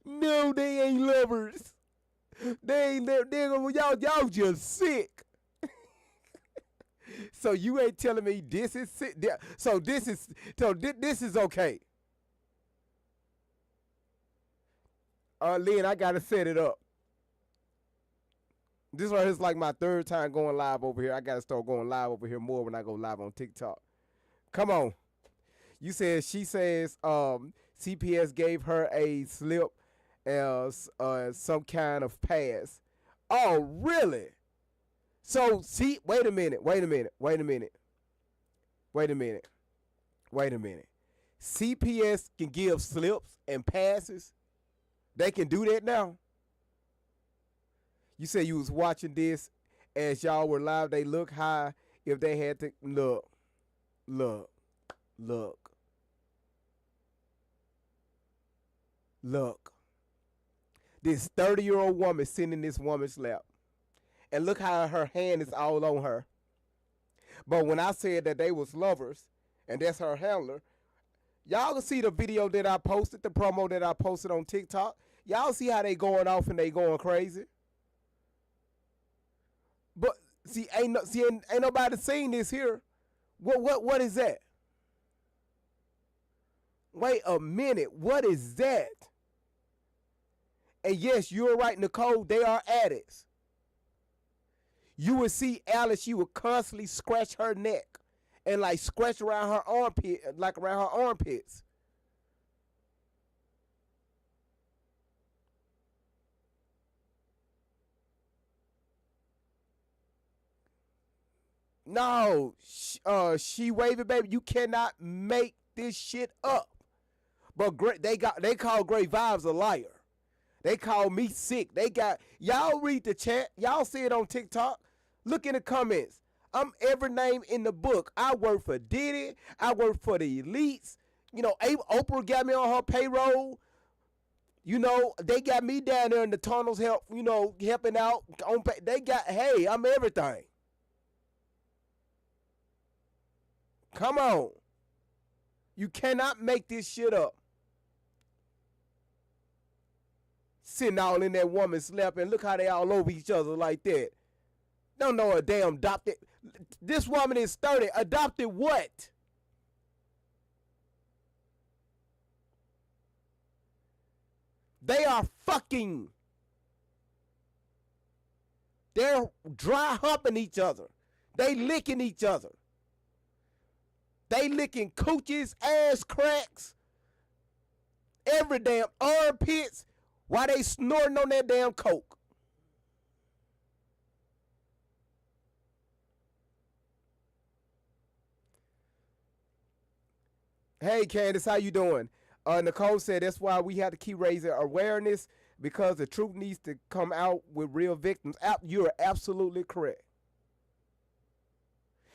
No, they ain't lovers. They ain't. Y'all just sick. So you ain't telling me this is sick. So this is okay. Lynn, I gotta set it up. This right here is like my third time going live over here. I gotta start going live over here more when I go live on TikTok. Come on. You said she says CPS gave her a slip as some kind of pass. Oh, really? So see, wait a minute. CPS can give slips and passes. They can do that now. You said you was watching this as y'all were live. They look high if they had to look, look, look, look. This 30-year-old woman sitting in this woman's lap. And look how her hand is all on her. But when I said that they was lovers, and that's her handler, y'all can see the video that I posted, the promo that I posted on TikTok. Y'all see how they going off and they going crazy. But see, ain't nobody seen this here. What is that? Wait a minute, what is that? And yes, you're right, Nicole, they are addicts. You would see Alice, she would constantly scratch her neck and like scratch around her armpit, like around her armpits. No, she waving, baby. You cannot make this shit up. But they call Great Vibes a liar. They call me sick. They got y'all read the chat. Y'all see it on TikTok. Look in the comments. I'm every name in the book. I work for Diddy. I work for the elites. You know, Oprah got me on her payroll. You know, they got me down there in the tunnels, helping out. They got, hey, I'm everything. Come on. You cannot make this shit up. Sitting all in that woman's lap and look how they all over each other like that. Don't know a damn adopted. This woman is 30. Adopted what? They are fucking. They're dry humping each other. They licking each other. They licking coochies, ass cracks, every damn armpits while they snorting on that damn coke. Hey Candace, how you doing? Nicole said that's why we have to keep raising awareness because the truth needs to come out with real victims. You're absolutely correct.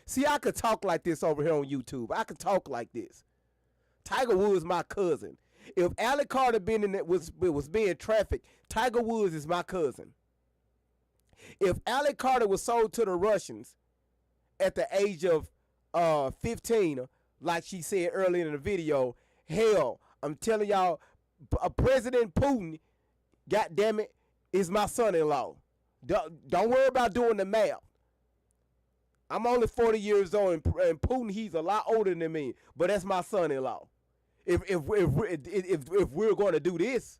See, I could talk like this over here on YouTube. I could talk like this. Tiger Woods my cousin. If Alec Carter was being trafficked, Tiger Woods is my cousin. If Alec Carter was sold to the Russians at the age of 15, like she said earlier in the video, hell, I'm telling y'all, President Putin, goddamn it, is my son-in-law. Don't worry about doing the math. I'm only 40 years old, and Putin, he's a lot older than me, but that's my son-in-law. If we're going to do this,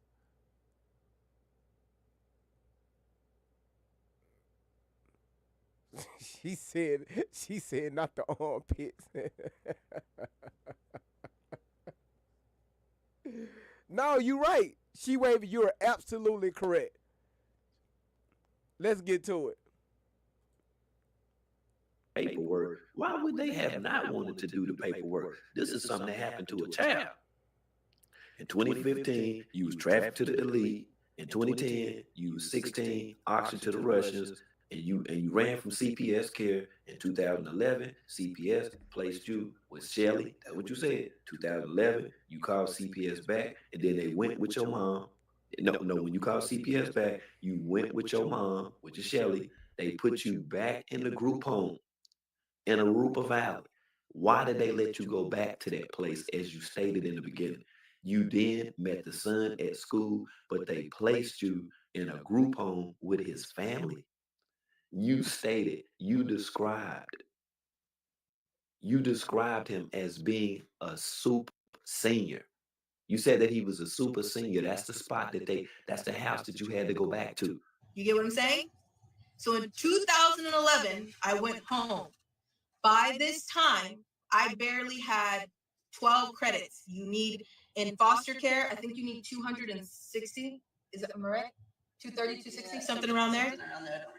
she said not the armpits. No, you're right. She waved. You're absolutely correct. Let's get to it. Paperwork. Why would they have not wanted to do the paperwork? This is something that happened to a child. In 2015, you was trafficked to the elite. In 2010, you was 16, auctioned to the Russians, and you ran from CPS care. In 2011, CPS placed you with Shelly. That's what you said. 2011, you called CPS back, and then they went with your mom. No, when you called CPS back, you went with your mom, which is Shelly. They put you back in the group home in Arupa Valley. Why did they let you go back to that place as you stated in the beginning? You then met the son at school, but they placed you in a group home with his family. You described him as being a super senior. You said that he was a super senior. That's the spot that's the house that you had to go back to. You get what I'm saying? So in 2011, I went home. By this time, I barely had 12 credits. You need in foster care, I think you need 260. Is that correct? 230, 260, something around there.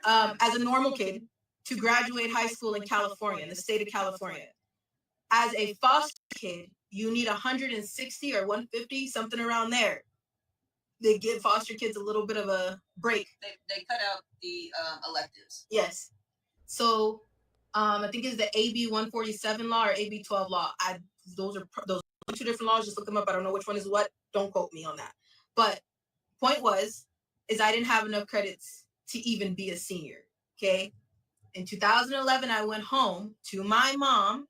As a normal kid, to graduate high school in California, in the state of California. As a foster kid, you need 160 or 150, something around there. They give foster kids a little bit of a break. They cut out the electives. Yes. So I think it's the AB 147 law or AB 12 law. Those are two different laws. Just look them up. I don't know which one is what. Don't quote me on that. But point is I didn't have enough credits to even be a senior. Okay. In 2011, I went home to my mom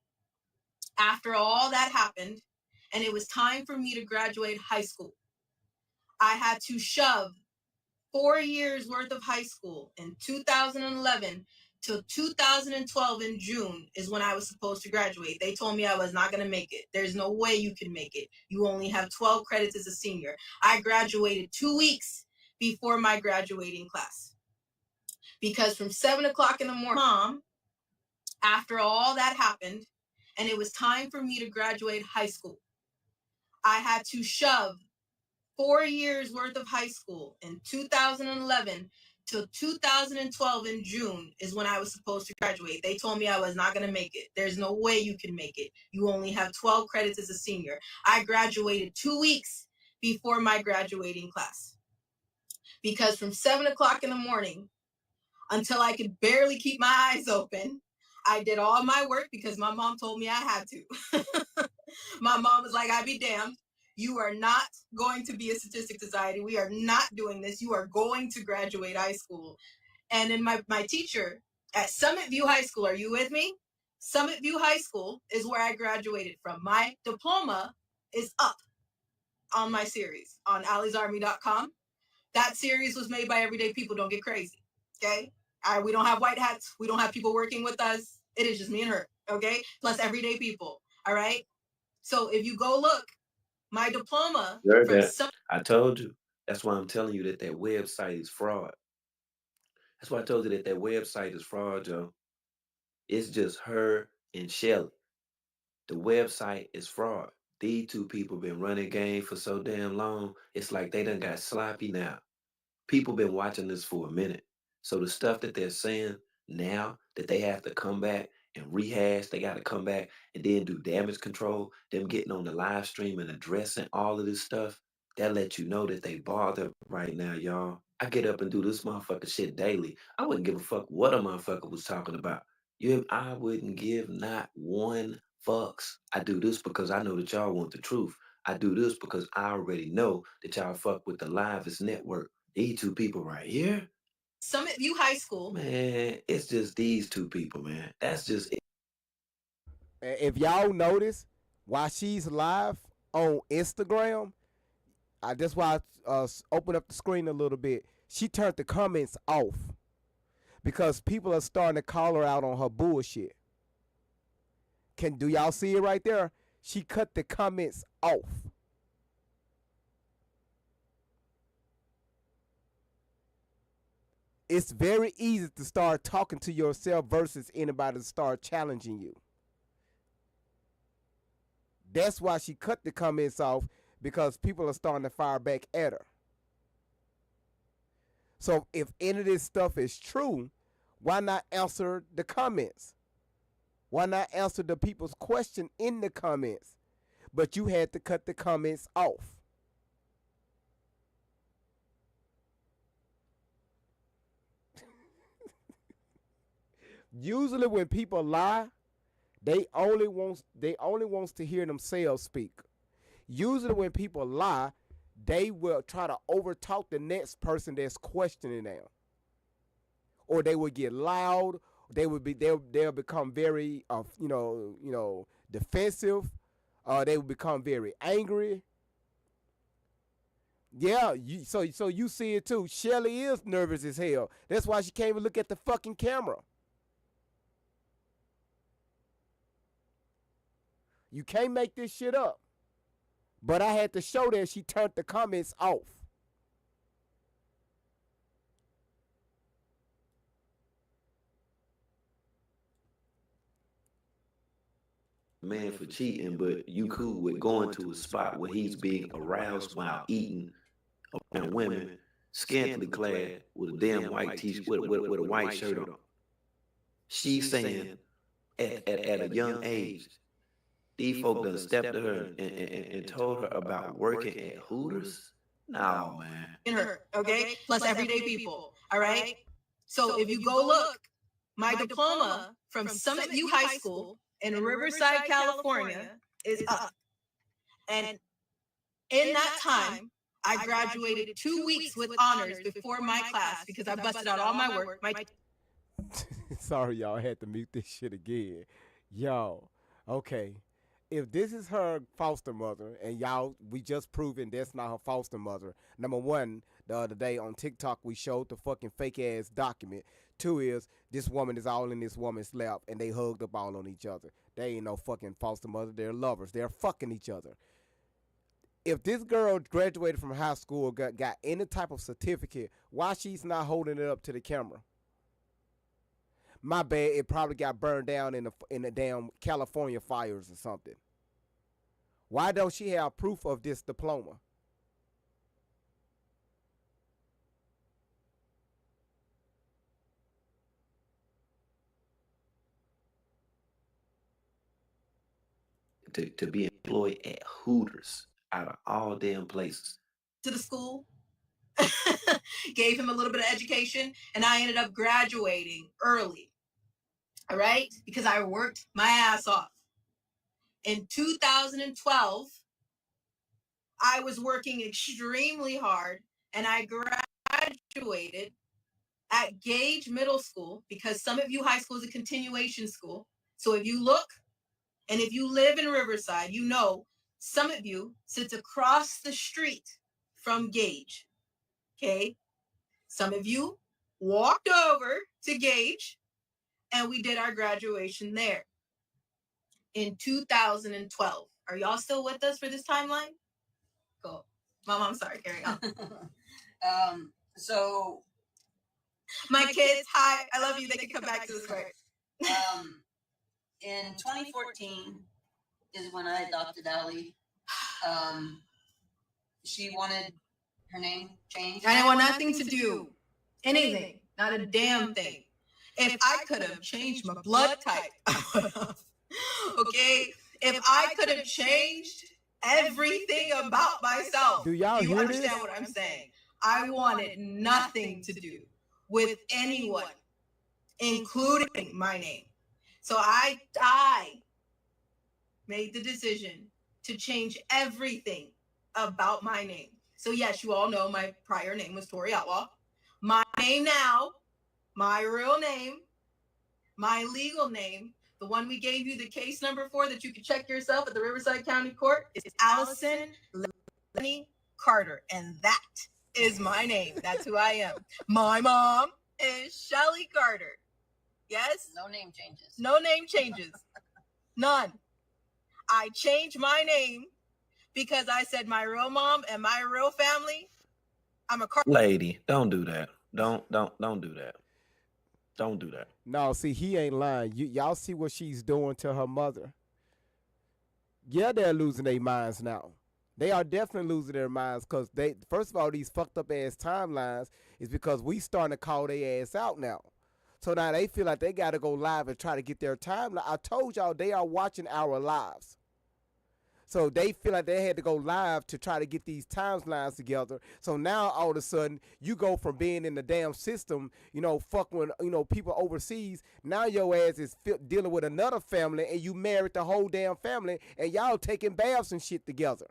after all that happened, and it was time for me to graduate high school. I had to shove 4 years worth of high school in 2011 till 2012 in June is when I was supposed to graduate. They told me I was not going to make it. There's no way you can make it. You only have 12 credits as a senior. I graduated 2 weeks before my graduating class. Because from 7 o'clock in the morning, Mom, after all that happened, and it was time for me to graduate high school, I had to shove 4 years worth of high school in 2011 till 2012 in June is when I was supposed to graduate. They told me I was not going to make it. There's no way you can make it. You only have 12 credits as a senior. I graduated 2 weeks before my graduating class. Because from 7 o'clock in the morning until I could barely keep my eyes open, I did all my work because my mom told me I had to. My mom was like, I be damned. You are not going to be a statistic society. We are not doing this. You are going to graduate high school. And then my teacher at Summit View High School, are you with me? Summit View High School is where I graduated from. My diploma is up on my series on allysarmy.com. That series was made by everyday people. Don't get crazy. Okay? We don't have white hats. We don't have people working with us. It is just me and her. Okay? Plus everyday people. All right? So if you go look, my diploma from I told you. That's why I'm telling you that website is fraud. That's why I told you that website is fraud, Joe. It's just her and Shelly. The website is fraud. These two people been running game for so damn long. It's like they done got sloppy now. People been watching this for a minute. So the stuff that they're saying now that they have to come back and rehash, they got to come back and then do damage control, them getting on the live stream and addressing all of this stuff, that lets you know that they bother right now, y'all. I get up and do this motherfucker shit daily. I wouldn't give a fuck what a motherfucker was talking about. I wouldn't give not one fucks. I do this because I know that y'all want the truth. I do this because I already know that y'all fuck with the livest network. These two people right here, Summit View High School. man, it's just these two people, man. That's just it. If y'all notice, while she's live on Instagram, that's why I opened up the screen a little bit. She turned the comments off because people are starting to call her out on her bullshit. Do y'all see it right there? She cut the comments off. It's very easy to start talking to yourself versus anybody to start challenging you. That's why she cut the comments off, because people are starting to fire back at her. So if any of this stuff is true, why not answer the comments? Why not answer the people's question in the comments? But you had to cut the comments off. Usually when people lie, they only wants to hear themselves speak. Usually when people lie, they will try to overtalk the next person that's questioning them. Or they will get loud. They'll become very defensive. They will become very angry. Yeah, so you see it too. Shelly is nervous as hell. That's why she can't even look at the fucking camera. You can't make this shit up. But I had to show that she turned the comments off. man for cheating, but you cool with going to a spot where he's being aroused while eating around women, scantily clad with a damn white t-shirt, with a white shirt on. She's saying at a young age, these folk done stepped to her and told her about working at Hooters. No, man. In her, okay? Plus everyday people, all right? So if you go look, my diploma from Summit View High School in Riverside, California is up. And in that time, I graduated 2 weeks with honors before my class because I busted out all my work. Sorry, y'all, I had to mute this shit again. Yo, okay. If this is her foster mother, and y'all, we just proven that's not her foster mother. Number one, the other day on TikTok, we showed the fucking fake ass document. Two is, this woman is all in this woman's lap, and they hugged up all on each other. They ain't no fucking foster mother. They're lovers. They're fucking each other. If this girl graduated from high school, got any type of certificate, why she's not holding it up to the camera? My bad, it probably got burned down in the damn California fires or something. Why don't she have proof of this diploma? To be employed at Hooters out of all damn places. To the school, gave him a little bit of education, and I ended up graduating early. All right? Because I worked my ass off. In 2012, I was working extremely hard, and I graduated at Gage Middle School because Summit View High School is a continuation school. So if you look, and if you live in Riverside, you know Summit View sits across the street from Gage. Okay? Summit View walked over to Gage, and we did our graduation there in 2012. Are y'all still with us for this timeline? Cool. Mom, I'm sorry. Carry on. So my kids, hi. I love you. They can come back to the square. In 2014 is when I adopted Allie. She wanted her name changed. I didn't want nothing to do. Anything. Not a damn thing. If I could have changed my blood type, okay? If I could have changed everything about myself, do y'all hear understand this? What I'm saying? I wanted nothing to do with anyone, including my name. So I made the decision to change everything about my name. So yes, you all know my prior name was Tori Outlaw. My name now, my real name, my legal name, the one we gave you the case number for that you can check yourself at the Riverside County Court, is Allison Lenny Carter. And that is my name. That's who I am. My mom is Shelly Carter. Yes? No name changes. No name changes. None. I changed my name because I said my real mom and my real family, I'm a Carter. Lady, don't do that. Don't do that. Don't do that. No, see, he ain't lying. Y'all see what she's doing to her mother. Yeah, they're losing their minds now. They are definitely losing their minds because they, first of all, these fucked up ass timelines is because we starting to call their ass out now. So now they feel like they got to go live and try to get their timeline. I told y'all they are watching our lives. So they feel like they had to go live to try to get these timelines together. So now all of a sudden you go from being in the damn system, fucking, people overseas. Now your ass is dealing with another family and you married the whole damn family and y'all taking baths and shit together.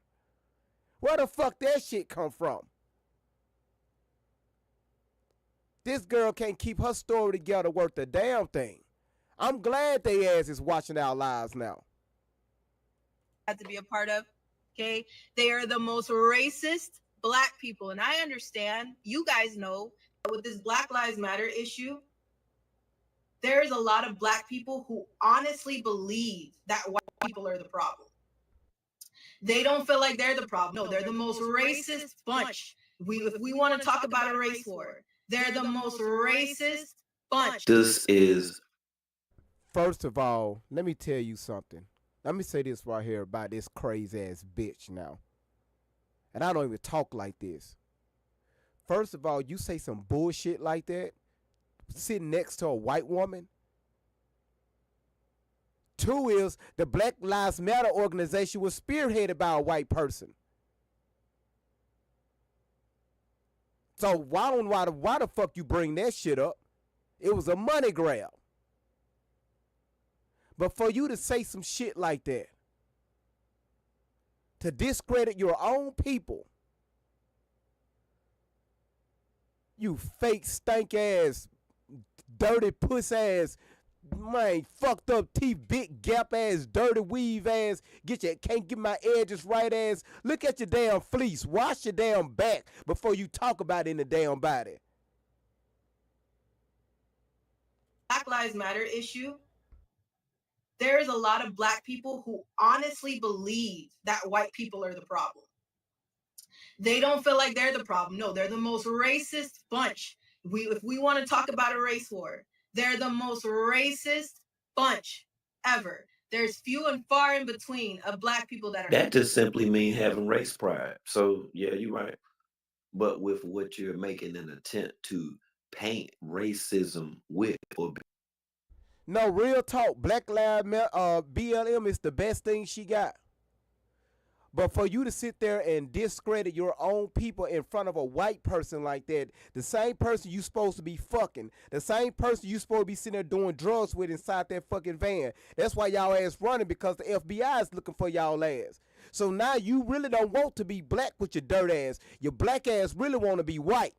Where the fuck that shit come from? This girl can't keep her story together worth a damn thing. I'm glad they ass is watching our lives now. To be a part of, okay? They are the most racist Black people. And I understand, you guys know, that with this Black Lives Matter issue, there's a lot of Black people who honestly believe that white people are the problem. They don't feel like they're the problem. No, they're the most racist bunch. If we want to talk about a race war, they're the most racist bunch. This is... First of all, let me tell you something. Let me say this right here about this crazy ass bitch now. And I don't even talk like this. First of all, you say some bullshit like that sitting next to a white woman. Two is the Black Lives Matter organization was spearheaded by a white person. So why the fuck you bring that shit up? It was a money grab. But for you to say some shit like that, to discredit your own people, you fake stank ass, dirty puss ass, man, fucked up teeth, big gap ass, dirty weave ass, can't get my edges right ass. Look at your damn fleece. Wash your damn back before you talk about it in the damn body. Black Lives Matter issue, there is a lot of Black people who honestly believe that white people are the problem. They don't feel like they're the problem. No, they're the most racist bunch. If we want to talk about a race war, they're the most racist bunch ever. There's few and far in between of Black people that are. That just simply means having race pride. So yeah, you're right. But with what you're making an attempt to paint racism with, or No, real talk. Black Lives Matter, BLM is the best thing she got. But for you to sit there and discredit your own people in front of a white person like that, the same person you supposed to be fucking, the same person you supposed to be sitting there doing drugs with inside that fucking van. That's why y'all ass running, because the FBI is looking for y'all ass. So now you really don't want to be black with your dirt ass. Your black ass really want to be white.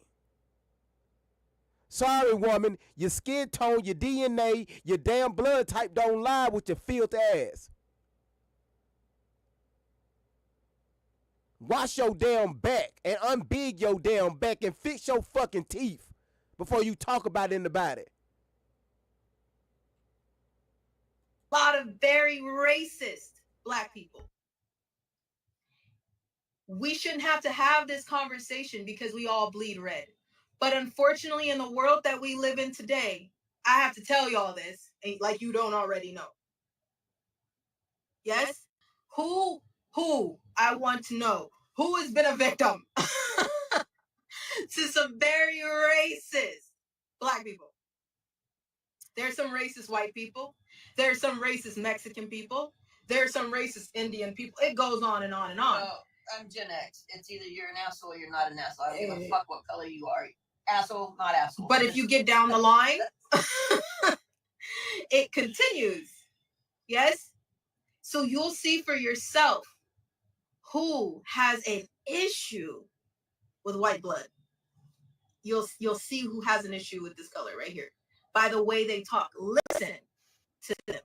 Sorry, woman, your skin tone, your DNA, your damn blood type don't lie with your filthy ass. Wash your damn back and unbig your damn back and fix your fucking teeth before you talk about it in the body. A lot of very racist Black people. We shouldn't have to have this conversation because we all bleed red. But unfortunately, in the world that we live in today, I have to tell y'all this, like you don't already know. Yes? Who, I want to know, who has been a victim to some very racist Black people? There's some racist white people. There's some racist Mexican people. There's some racist Indian people. It goes on and on and on. No, I'm Gen X. It's either you're an asshole or you're not an asshole. I don't give a fuck what color you are. Asshole, not asshole. But if you get down the line, it continues. Yes? So you'll see for yourself who has an issue with white blood. You'll see who has an issue with this color right here by the way they talk. Listen to them.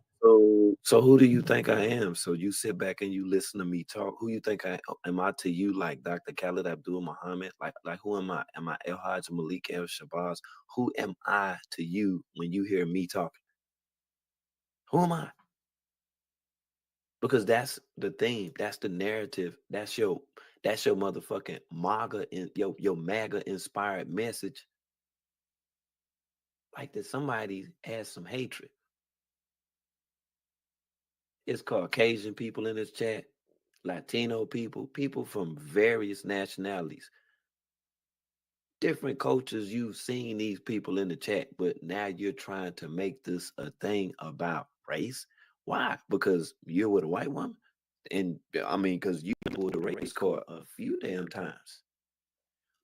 so who do you think I am? So you sit back and you listen to me talk. Who you think I am? I to you like Dr. Khalid Abdul Muhammad? Like who am I? Am I El Hajj Malik El Shabazz? Who am I to you when you hear me talking? Who am I? Because that's the theme. That's the narrative. That's your motherfucking MAGA and your MAGA inspired message. Like that somebody has some hatred. It's Caucasian people in this chat, Latino people, people from various nationalities, different cultures. You've seen these people in the chat, but now you're trying to make this a thing about race. Why? Because you're with a white woman? And I mean, because you pulled the race card a few damn times,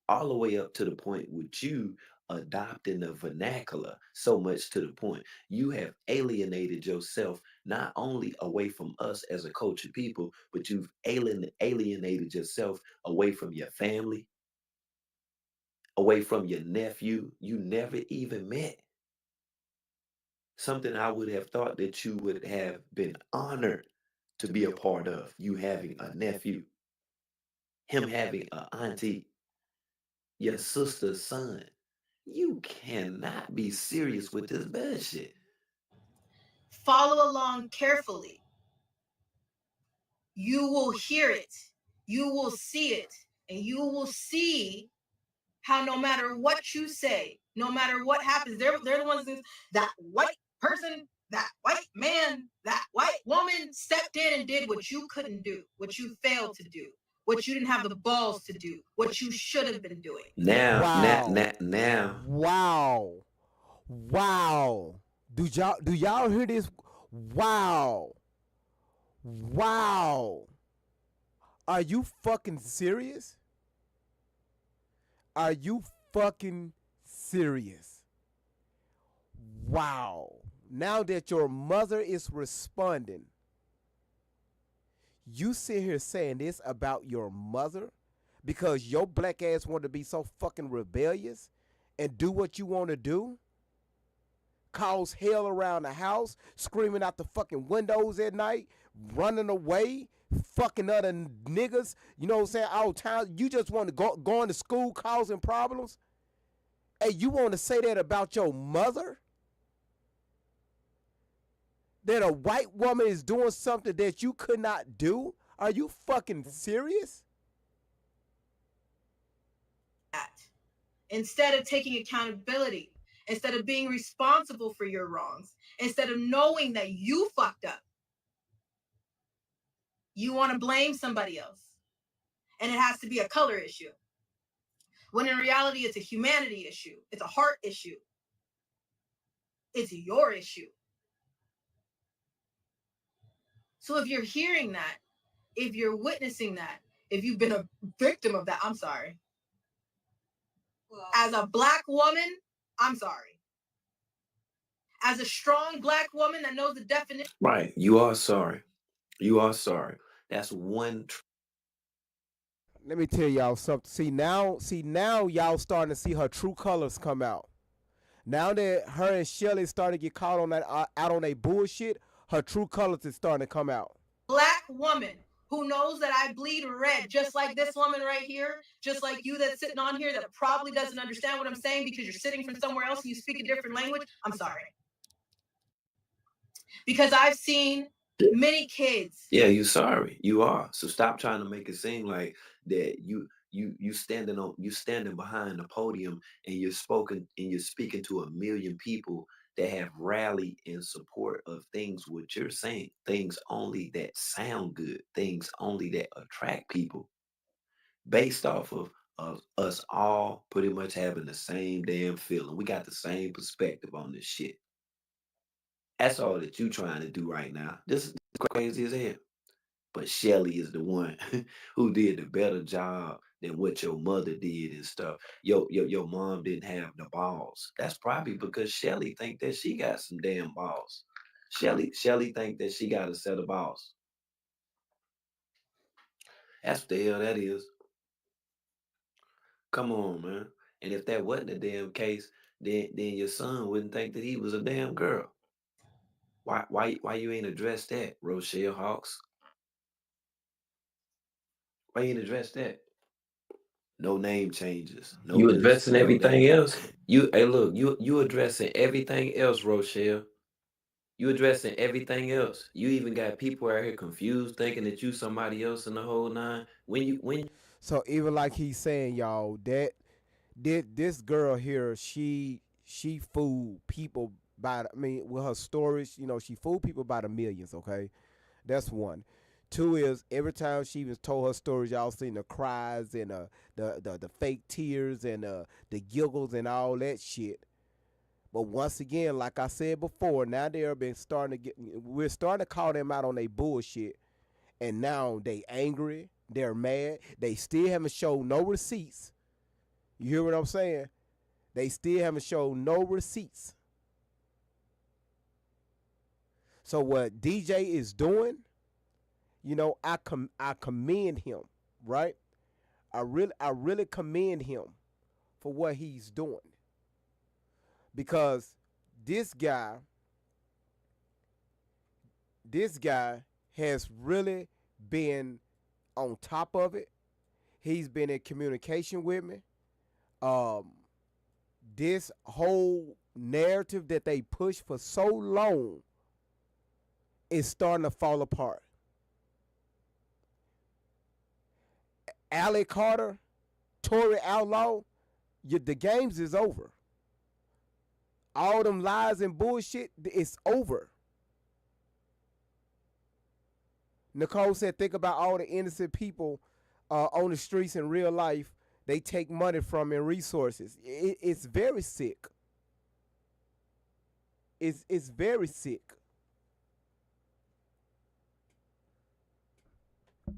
all the way up to the point with you adopting the vernacular so much to the point you have alienated yourself not only away from us as a cultured people, but you've alienated yourself away from your family, away from your nephew you never even met. Something I would have thought that you would have been honored to be a part of, you having a nephew, him having an auntie, your sister's son. You cannot be serious with this bullshit. Follow along carefully. You will hear it. You will see it. And you will see how no matter what you say, no matter what happens, they're the ones that white person that white man, that white woman stepped in and did what you couldn't do, what you failed to do, what you didn't have the balls to do, what you should have been doing. Now, Wow. now. Wow. Wow. Do y'all hear this? Wow. Wow. Are you fucking serious? Are you fucking serious? Wow. Now that your mother is responding, you sit here saying this about your mother because your black ass want to be so fucking rebellious and do what you want to do? Cause hell around the house, screaming out the fucking windows at night, running away, fucking other niggas, you know what I'm saying, all the time. You just want to go into school causing problems? Hey, you want to say that about your mother? That a white woman is doing something that you could not do? Are you fucking serious? Instead of taking accountability, instead of being responsible for your wrongs, instead of knowing that you fucked up, you want to blame somebody else. And it has to be a color issue. When in reality, it's a humanity issue. It's a heart issue. It's your issue. So if you're hearing that, if you're witnessing that, if you've been a victim of that, I'm sorry. Well, as a black woman, I'm sorry. As a strong black woman that knows the definition. Right. You are sorry. You are sorry. That's one. Let me tell y'all something. See now y'all starting to see her true colors come out. Now that her and Shelly starting to get caught on that out on a bullshit, her true colors is starting to come out. Black woman who knows that I bleed red, just like this woman right here, just like you that's sitting on here that probably doesn't understand what I'm saying because you're sitting from somewhere else and you speak a different language. I'm sorry. Because I've seen many kids. Yeah, you sorry. You are. So stop trying to make it seem like that you standing behind the podium and you're speaking to 1,000,000 people that have rallied in support of things what you're saying, things only that sound good, things only that attract people, based off of us all pretty much having the same damn feeling. We got the same perspective on this shit. That's all that you trying to do right now. This is crazy as hell. But Shelly is the one who did the better job than what your mother did and stuff. Your mom didn't have the balls. That's probably because Shelly think that she got some damn balls. Shelly think that she got a set of balls. That's what the hell that is. Come on, man. And if that wasn't the damn case, then your son wouldn't think that he was a damn girl. Why you ain't addressed that, Rochelle Hawks? Why you ain't addressed that? No name changes. No You this, addressing no everything that. else? Hey, look, you addressing everything else, Rochelle. You addressing everything else. You even got people out here confused, thinking that you somebody else in the whole nine. When So even like he's saying, y'all, that this girl here, she fooled people by with her stories, you know, she fooled people by the millions, okay? That's one. Two is every time she even told her stories, y'all seen the cries and the fake tears and the giggles and all that shit. But once again, like I said before, now we're starting to call them out on their bullshit. And now they angry, they're mad, they still haven't showed no receipts. You hear what I'm saying? They still haven't showed no receipts. So what DJ is doing, you know, I commend him, right? I really commend him for what he's doing. Because this guy has really been on top of it. He's been in communication with me. This whole narrative that they pushed for so long is starting to fall apart. Allie Carter, Tory Outlaw, the games is over. All them lies and bullshit, it's over. Nicole said, think about all the innocent people on the streets in real life they take money from and resources. It's very sick. It's very sick.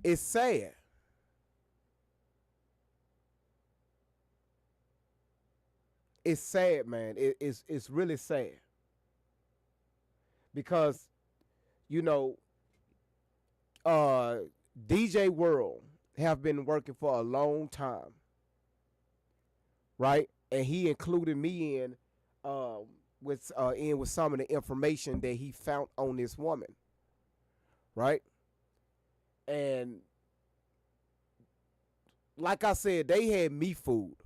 It's sad. It's sad, man. It's really sad because you know DJ World have been working for a long time, right? And he included me in with some of the information that he found on this woman, right? And like I said, they had me fooled,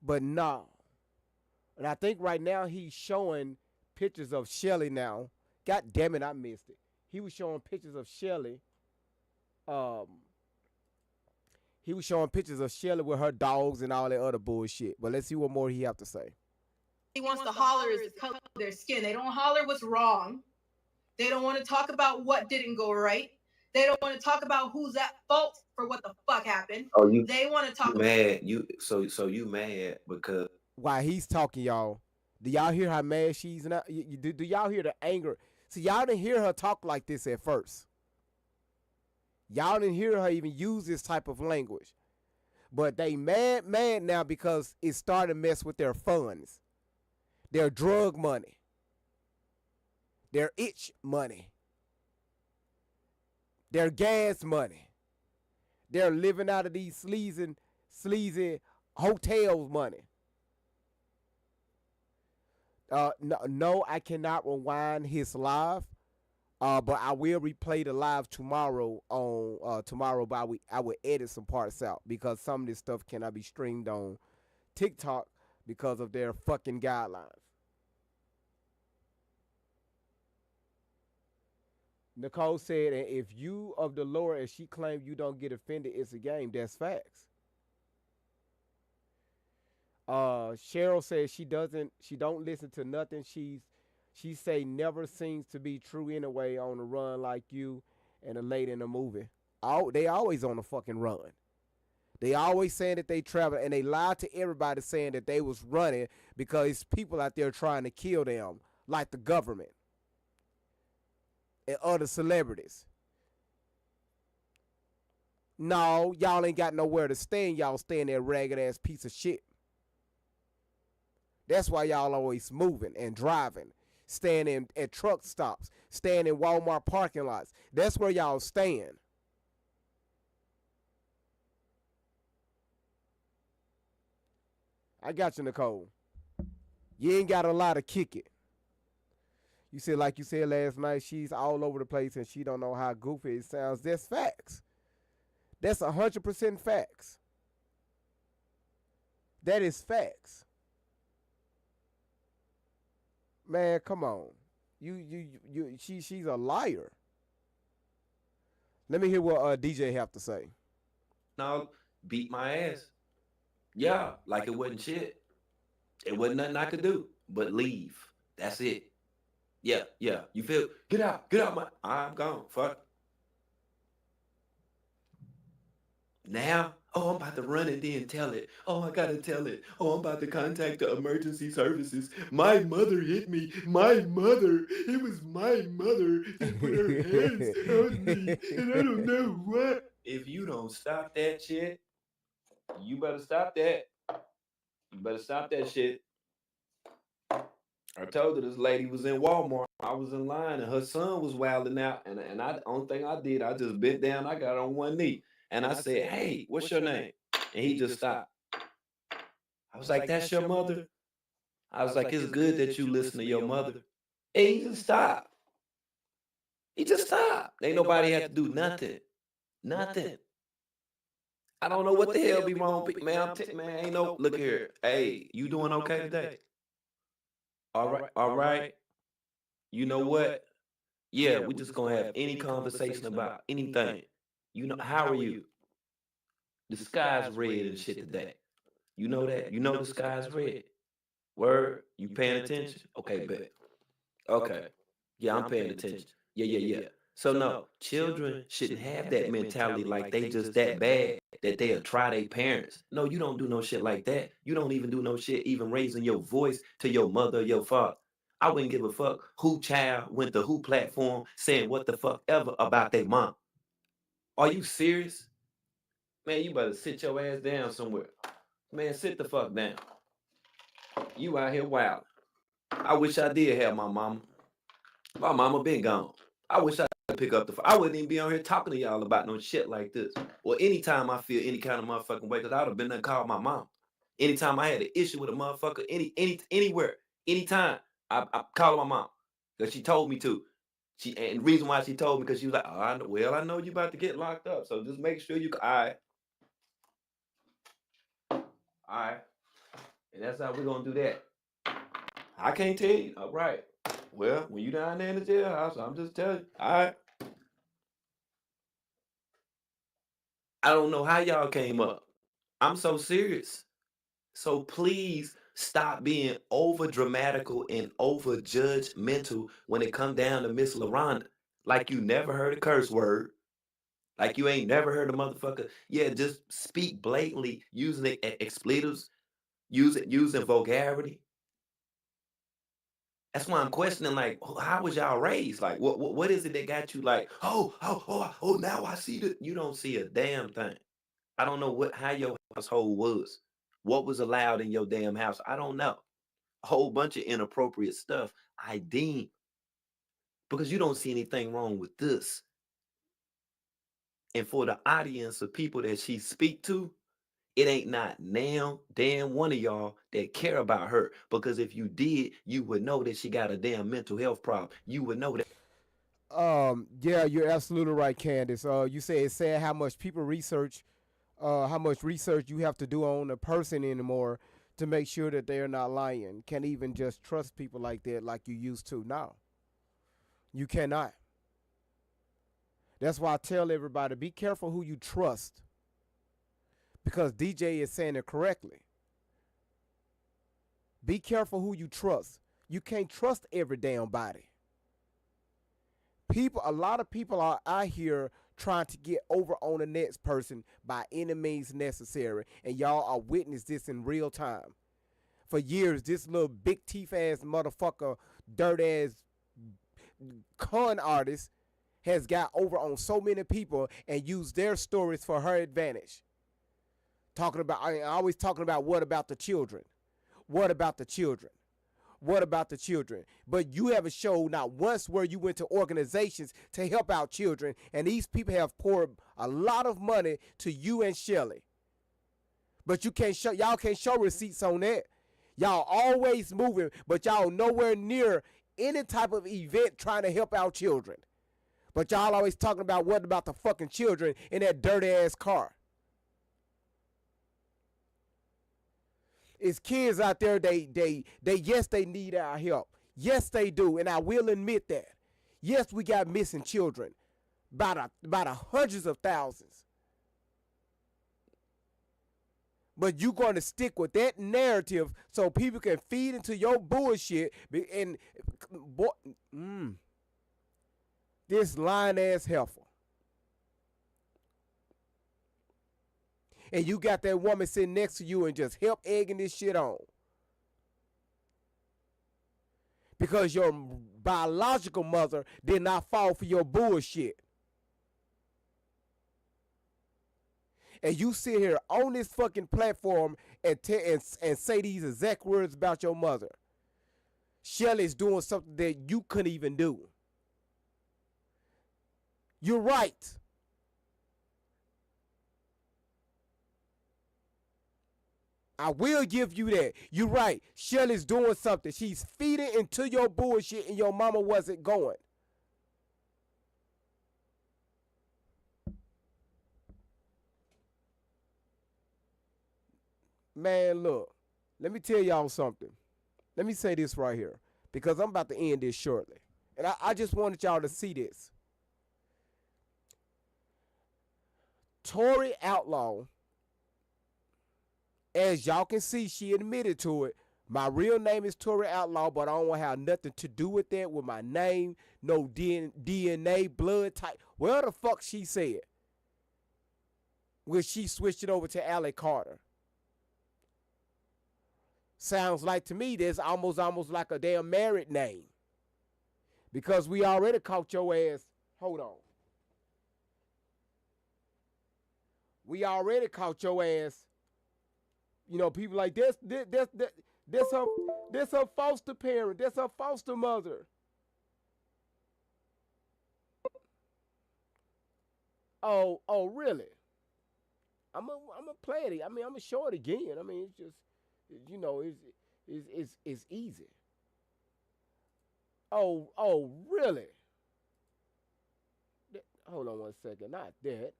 but no. And I think right now he's showing pictures of Shelly now. God damn it, I missed it. He was showing pictures of Shelly. He was showing pictures of Shelly with her dogs and all that other bullshit. But let's see what more he have to say. He wants to holler is the color of their skin. They don't holler what's wrong. They don't want to talk about what didn't go right. They don't want to talk about who's at fault for what the fuck happened. Oh, they want to talk mad. So you mad because while he's talking, y'all, do y'all hear how mad she's now? Do y'all hear the anger? See, y'all didn't hear her talk like this at first. Y'all didn't hear her even use this type of language. But they mad now because it started to mess with their funds, their drug money, their itch money, their gas money. They're living out of these sleazy hotels money. No, I cannot rewind his live. But I will replay the live tomorrow on tomorrow. But I will edit some parts out because some of this stuff cannot be streamed on TikTok because of their fucking guidelines. Nicole said, and if you of the Lord and she claimed you don't get offended, it's a game. That's facts. Cheryl says she don't listen to nothing. She say never seems to be true anyway on the run like you and the lady in the movie. They always on the fucking run. They always saying that they travel and they lied to everybody saying that they was running because it's people out there trying to kill them like the government and other celebrities. No, y'all ain't got nowhere to stand. Y'all stay in that ragged ass piece of shit. That's why y'all always moving and driving. Standing at truck stops, staying in Walmart parking lots. That's where y'all stand. I got you, Nicole. You ain't got a lot to kick it. You said, like you said last night, she's all over the place and she don't know how goofy it sounds. That's facts. That's 100% facts. That is facts. Man, come on. She's a liar. Let me hear what DJ have to say. No, beat my ass. Yeah, like it wasn't shit. It wasn't nothing I could do but leave. That's it. Yeah. You feel? Get out my. I'm gone. Fuck. Now, oh, I'm about to run and then tell it. Oh, I gotta tell it. Oh, I'm about to contact the emergency services. My mother hit me. My mother. It was my mother that put her hands on me. And I don't know what. If you don't stop that shit, you better stop that. You better stop that shit. I told her this lady was in Walmart. I was in line and her son was wilding out. And the only thing I did, I just bent down. I got on one knee. And I said, hey, what's your name? And he just stopped. I was like, that's your mother? I was like, it's good that you listen to your mother. And he just stopped. He just stopped. Ain't nobody have to do nothing. Nothing. I don't know what the hell be wrong with man. Man, ain't no, look here. Hey, you doing okay today? All right. You know what? Yeah, we just gonna have any conversation about anything. You know, how are you? The sky's red and shit today. You know that? You know the sky's red. Word? You paying attention? Okay, bet. Okay. Yeah, I'm paying attention. Yeah. So no, children shouldn't have that mentality like they just that bad that they'll try their parents. No, you don't do no shit like that. You don't even do no shit even raising your voice to your mother or your father. I wouldn't give a fuck who child went to who platform saying what the fuck ever about their mom. Are you serious? Man, you better sit your ass down somewhere. Man, sit the fuck down. You out here wild. I wish I did have my mama. My mama been gone. I wish I could pick up the phone. I wouldn't even be on here talking to y'all about no shit like this. Or anytime I feel any kind of motherfucking way, because I would have been there and called my mom. Anytime I had an issue with a motherfucker, anywhere, anytime, I called my mom. Because she told me to. And the reason why she told me, because she was like, oh, I know you about to get locked up. So just make sure you all right. And that's how we're gonna do that. I can't tell you. All right. Well, when you down there in the jailhouse, I'm just telling you. All right. I don't know how y'all came up. I'm so serious. So please stop being over dramatical and over judgmental when it come down to Miss LaRonda. Like you never heard a curse word. Like you ain't never heard a motherfucker. Yeah, just speak blatantly using expletives, using vulgarity. That's why I'm questioning, like, how was y'all raised? Like, what is it that got you like, oh, now I see that you don't see a damn thing. I don't know how your household was. What was allowed in your damn house? I don't know. A whole bunch of inappropriate stuff, I deem, because you don't see anything wrong with this. And for the audience of people that she speak to, it ain't not now damn one of y'all that care about her. Because if you did, you would know that she got a damn mental health problem. You would know that. Yeah, you're absolutely right, Candace. You say it's sad how much people research, how much research you have to do on a person anymore to make sure that they're not lying. Can't even just trust people like that like you used to now. You cannot. That's why I tell everybody, be careful who you trust. Because DJ is saying it correctly. Be careful who you trust. You can't trust every damn body. A lot of people are out here trying to get over on the next person by any means necessary, and y'all are witness this in real time. For years, this little big teeth ass motherfucker, dirt ass con artist has got over on so many people and used their stories for her advantage. Always talking about what about the children? What about the children? What about the children? But you haven't showed not once where you went to organizations to help out children, and these people have poured a lot of money to you and Shelly. But y'all can't show receipts on that. Y'all always moving, but y'all nowhere near any type of event trying to help out children. But y'all always talking about what about the fucking children in that dirty ass car. It's kids out there, yes, they need our help. Yes, they do, and I will admit that. Yes, we got missing children by the hundreds of thousands. But you going to stick with that narrative so people can feed into your bullshit and this lying ass heifer. And you got that woman sitting next to you and just help egging this shit on. Because your biological mother did not fall for your bullshit. And you sit here on this fucking platform and say these exact words about your mother. Shelly's doing something that you couldn't even do. You're right. I will give you that. You're right. Shelly's doing something. She's feeding into your bullshit and your mama wasn't going. Man, look. Let me tell y'all something. Let me say this right here. Because I'm about to end this shortly. And I just wanted y'all to see this. Tori Outlaw, as y'all can see, she admitted to it, My real name is Tory Outlaw, but I don't want to have nothing to do with that, with my name, no DNA, blood type. Where the fuck she said? When she switched it over to Allie Carter. Sounds like to me that's almost like a damn married name. Because we already caught your ass. Hold on. We already caught your ass. You know, people like this her foster parent. That's her foster mother. Oh, really? I'm gonna play it. I mean, I'm gonna show it again. I mean, it's just, you know, it's easy. Oh, really? Hold on one second. Not that.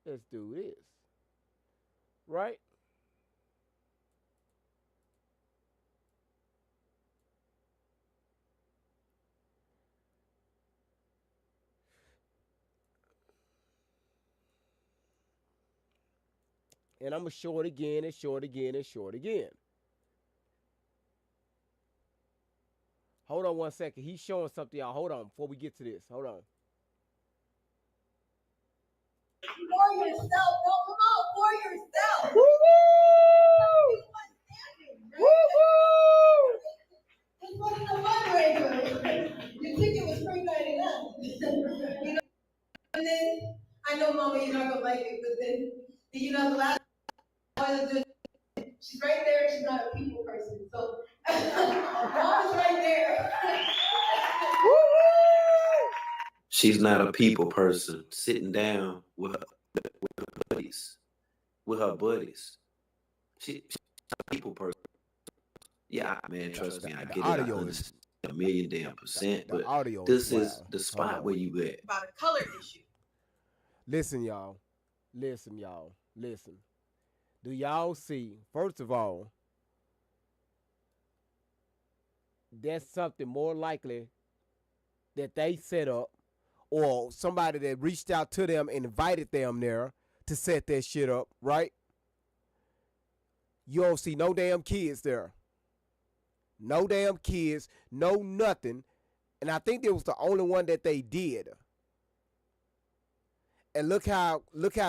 Let's do this. Right? And I'm going to show it again and show it again and show it again. Hold on one second. He's showing something, y'all. Hold on before we get to this. Hold on. For yourself. Don't come out for yourself. Woo-hoo! Woo-hoo! This wasn't a fundraiser. Your ticket was $3.99. You know, and then I know, Mama, you're not gonna like it, but then you know the last one, she's right there. She's not a people person, so Mama's right there. She's not a people person. Sitting down with her buddies. With her buddies. She's a people person. Yeah, man, trust me, I get it. I understand a million damn percent. But this is the spot where you at. About a color issue. Listen, y'all. Listen. Do y'all see, first of all, that's something more likely that they set up or somebody that reached out to them and invited them there to set that shit up, right? You don't see no damn kids there. No damn kids, no nothing. And I think it was the only one that they did. And look how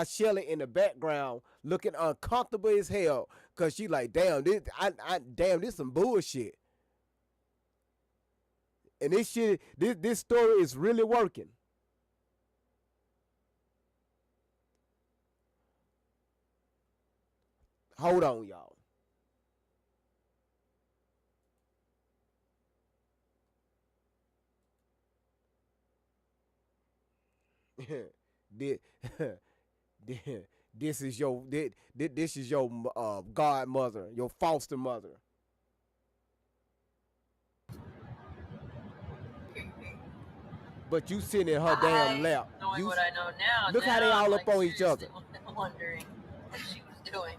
Shelly in the background looking uncomfortable as hell. Cause she like, damn, this some bullshit. And this story is really working. Hold on, y'all. This is your godmother, your foster mother. But you sitting in her damn lap. Knowing what I know now, look how they all up on each other. Wondering what she was doing.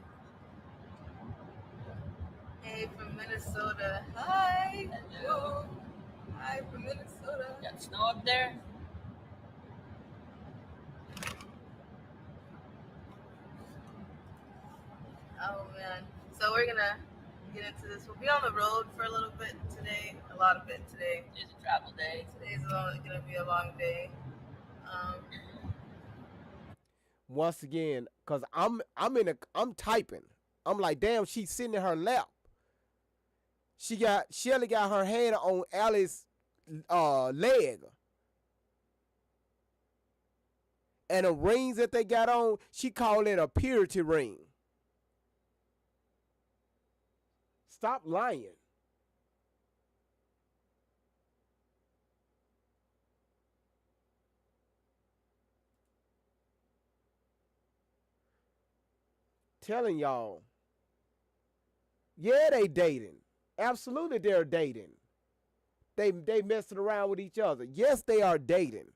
Hey, from Minnesota. Hi. Hello. Hi, from Minnesota. Got snow up there? Oh man. So we're gonna get into this. We'll be on the road for a little bit today. A lot of it today. It's a travel day. Today's gonna be a long day. Once again, cause I'm typing. I'm like, damn, she's sitting in her lap. Shelly got her hand on Allie's leg. And the rings that they got on, she called it a purity ring. Stop lying. Telling y'all. Yeah, they dating. Absolutely they're dating. They messing around with each other. Yes, they are dating.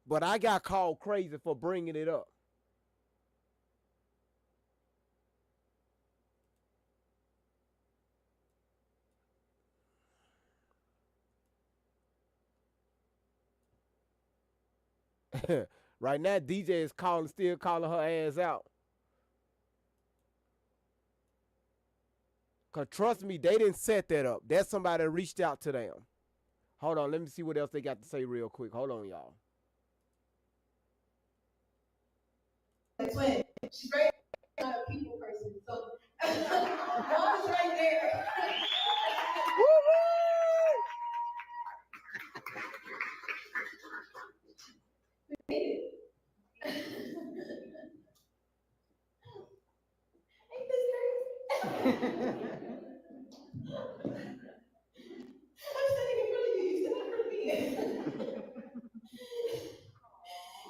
But I got called crazy for bringing it up. Right now, DJ is still calling her ass out. Cause trust me, they didn't set that up. That's somebody that reached out to them. Hold on, let me see what else they got to say real quick. Hold on, y'all. Twin. She's very not a people person. So mom is right there. Ain't this crazy? I'm standing in front of you. You stand in front of me.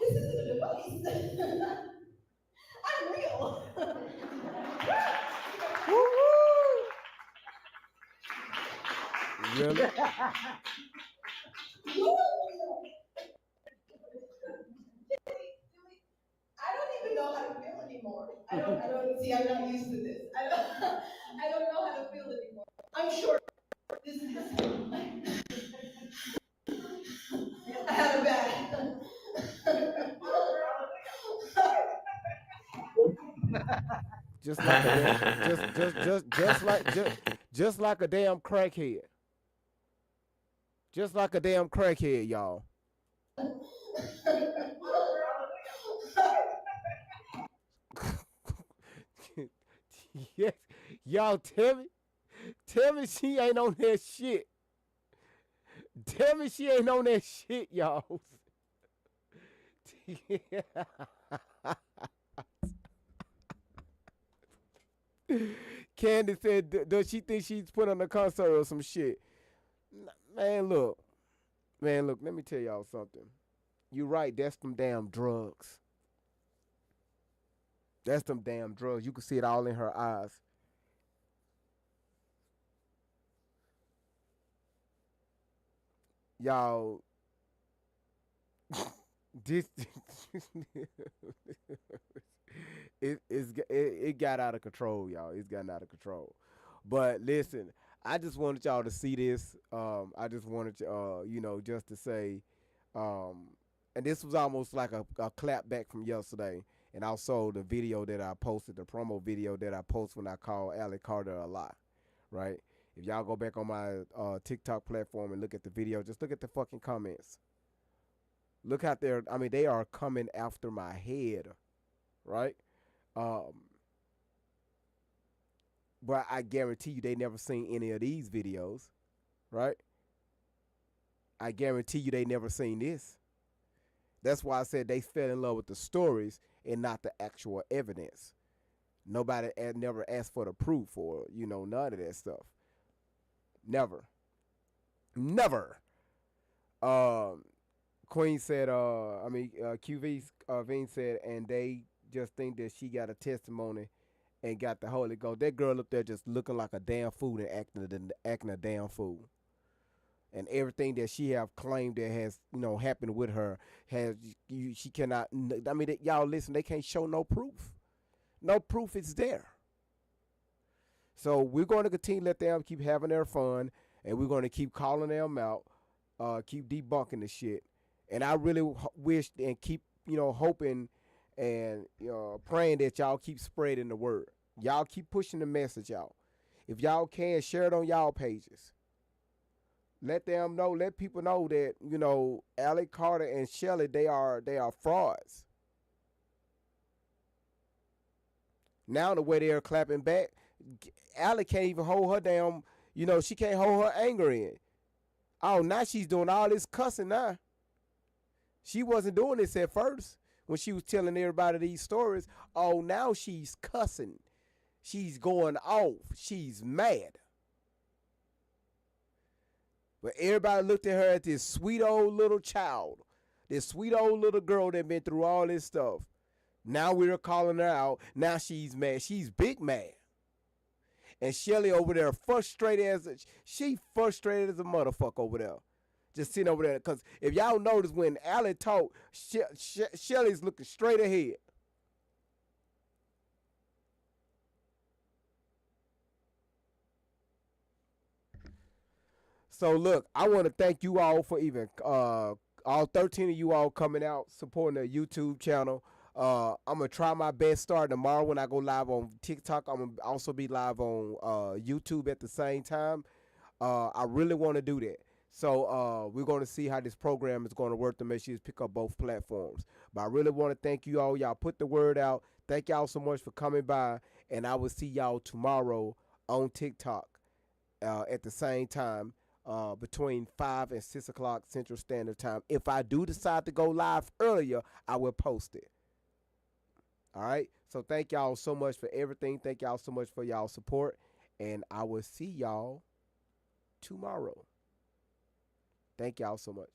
This isn't a device. I'm real. Really? I don't even know how to feel anymore. I don't see, I'm not used to this. I don't know how to feel anymore. I'm sure this is I had a bad. Just like a just like a damn crackhead. Just like a damn crackhead, y'all. Yes, y'all tell me she ain't on that shit. Tell me she ain't on that shit, y'all. Candy said, does she think she's put on a concert or some shit? Man, look, let me tell y'all something. You right, that's them damn drugs. That's them damn drugs. You can see it all in her eyes. Y'all, this it got out of control, y'all. It's gotten out of control. But listen, I just wanted y'all to see this. I just wanted just to say, um, and this was almost like a clap back from yesterday, and also the video that I posted, the promo video that I posted when I called Allie Carter a lie, right? If y'all go back on my TikTok platform and look at the video, just look at the fucking comments. Look out there. I mean, they are coming after my head, right? Um, but I guarantee you they never seen any of these videos, right? I guarantee you they never seen this. That's why I said they fell in love with the stories and not the actual evidence. Nobody never asked for the proof or, none of that stuff. Never. Never. Queen said, QV Veen said, and they just think that she got a testimony and got the Holy Ghost. That girl up there just looking like a damn fool and acting a damn fool. And everything that she have claimed that has, happened with her she cannot. I mean, y'all listen. They can't show no proof. No proof is there. So we're going to continue to let them keep having their fun, and we're going to keep calling them out, keep debunking the shit. And I really wish and keep, hoping and praying that y'all keep spreading the word. Y'all keep pushing the message out. If y'all can, share it on y'all pages. Let them know, let people know that, Allie Carter and Shelly, they are frauds. Now the way they're clapping back, Allie can't even hold her damn, she can't hold her anger in. Oh, now she's doing all this cussing now. She wasn't doing this at first when she was telling everybody these stories. Oh, now she's cussing. She's going off. She's mad. But everybody looked at her as this sweet old little child, this sweet old little girl that been through all this stuff. Now we're calling her out. Now she's mad. She's big mad. And Shelly over there frustrated as a motherfucker over there. Just sitting over there. Because if y'all notice when Allie talked, Shelly's looking straight ahead. So look, I want to thank you all for even all 13 of you all coming out supporting the YouTube channel. I'm gonna try my best starting tomorrow when I go live on TikTok. I'm gonna also be live on YouTube at the same time. I really want to do that. So we're going to see how this program is going to work to make sure you pick up both platforms. But I really want to thank you all. Y'all put the word out. Thank y'all so much for coming by. And I will see y'all tomorrow on TikTok at the same time between 5 and 6 o'clock Central Standard Time. If I do decide to go live earlier, I will post it. All right. So thank y'all so much for everything. Thank y'all so much for y'all support. And I will see y'all tomorrow. Thank y'all so much.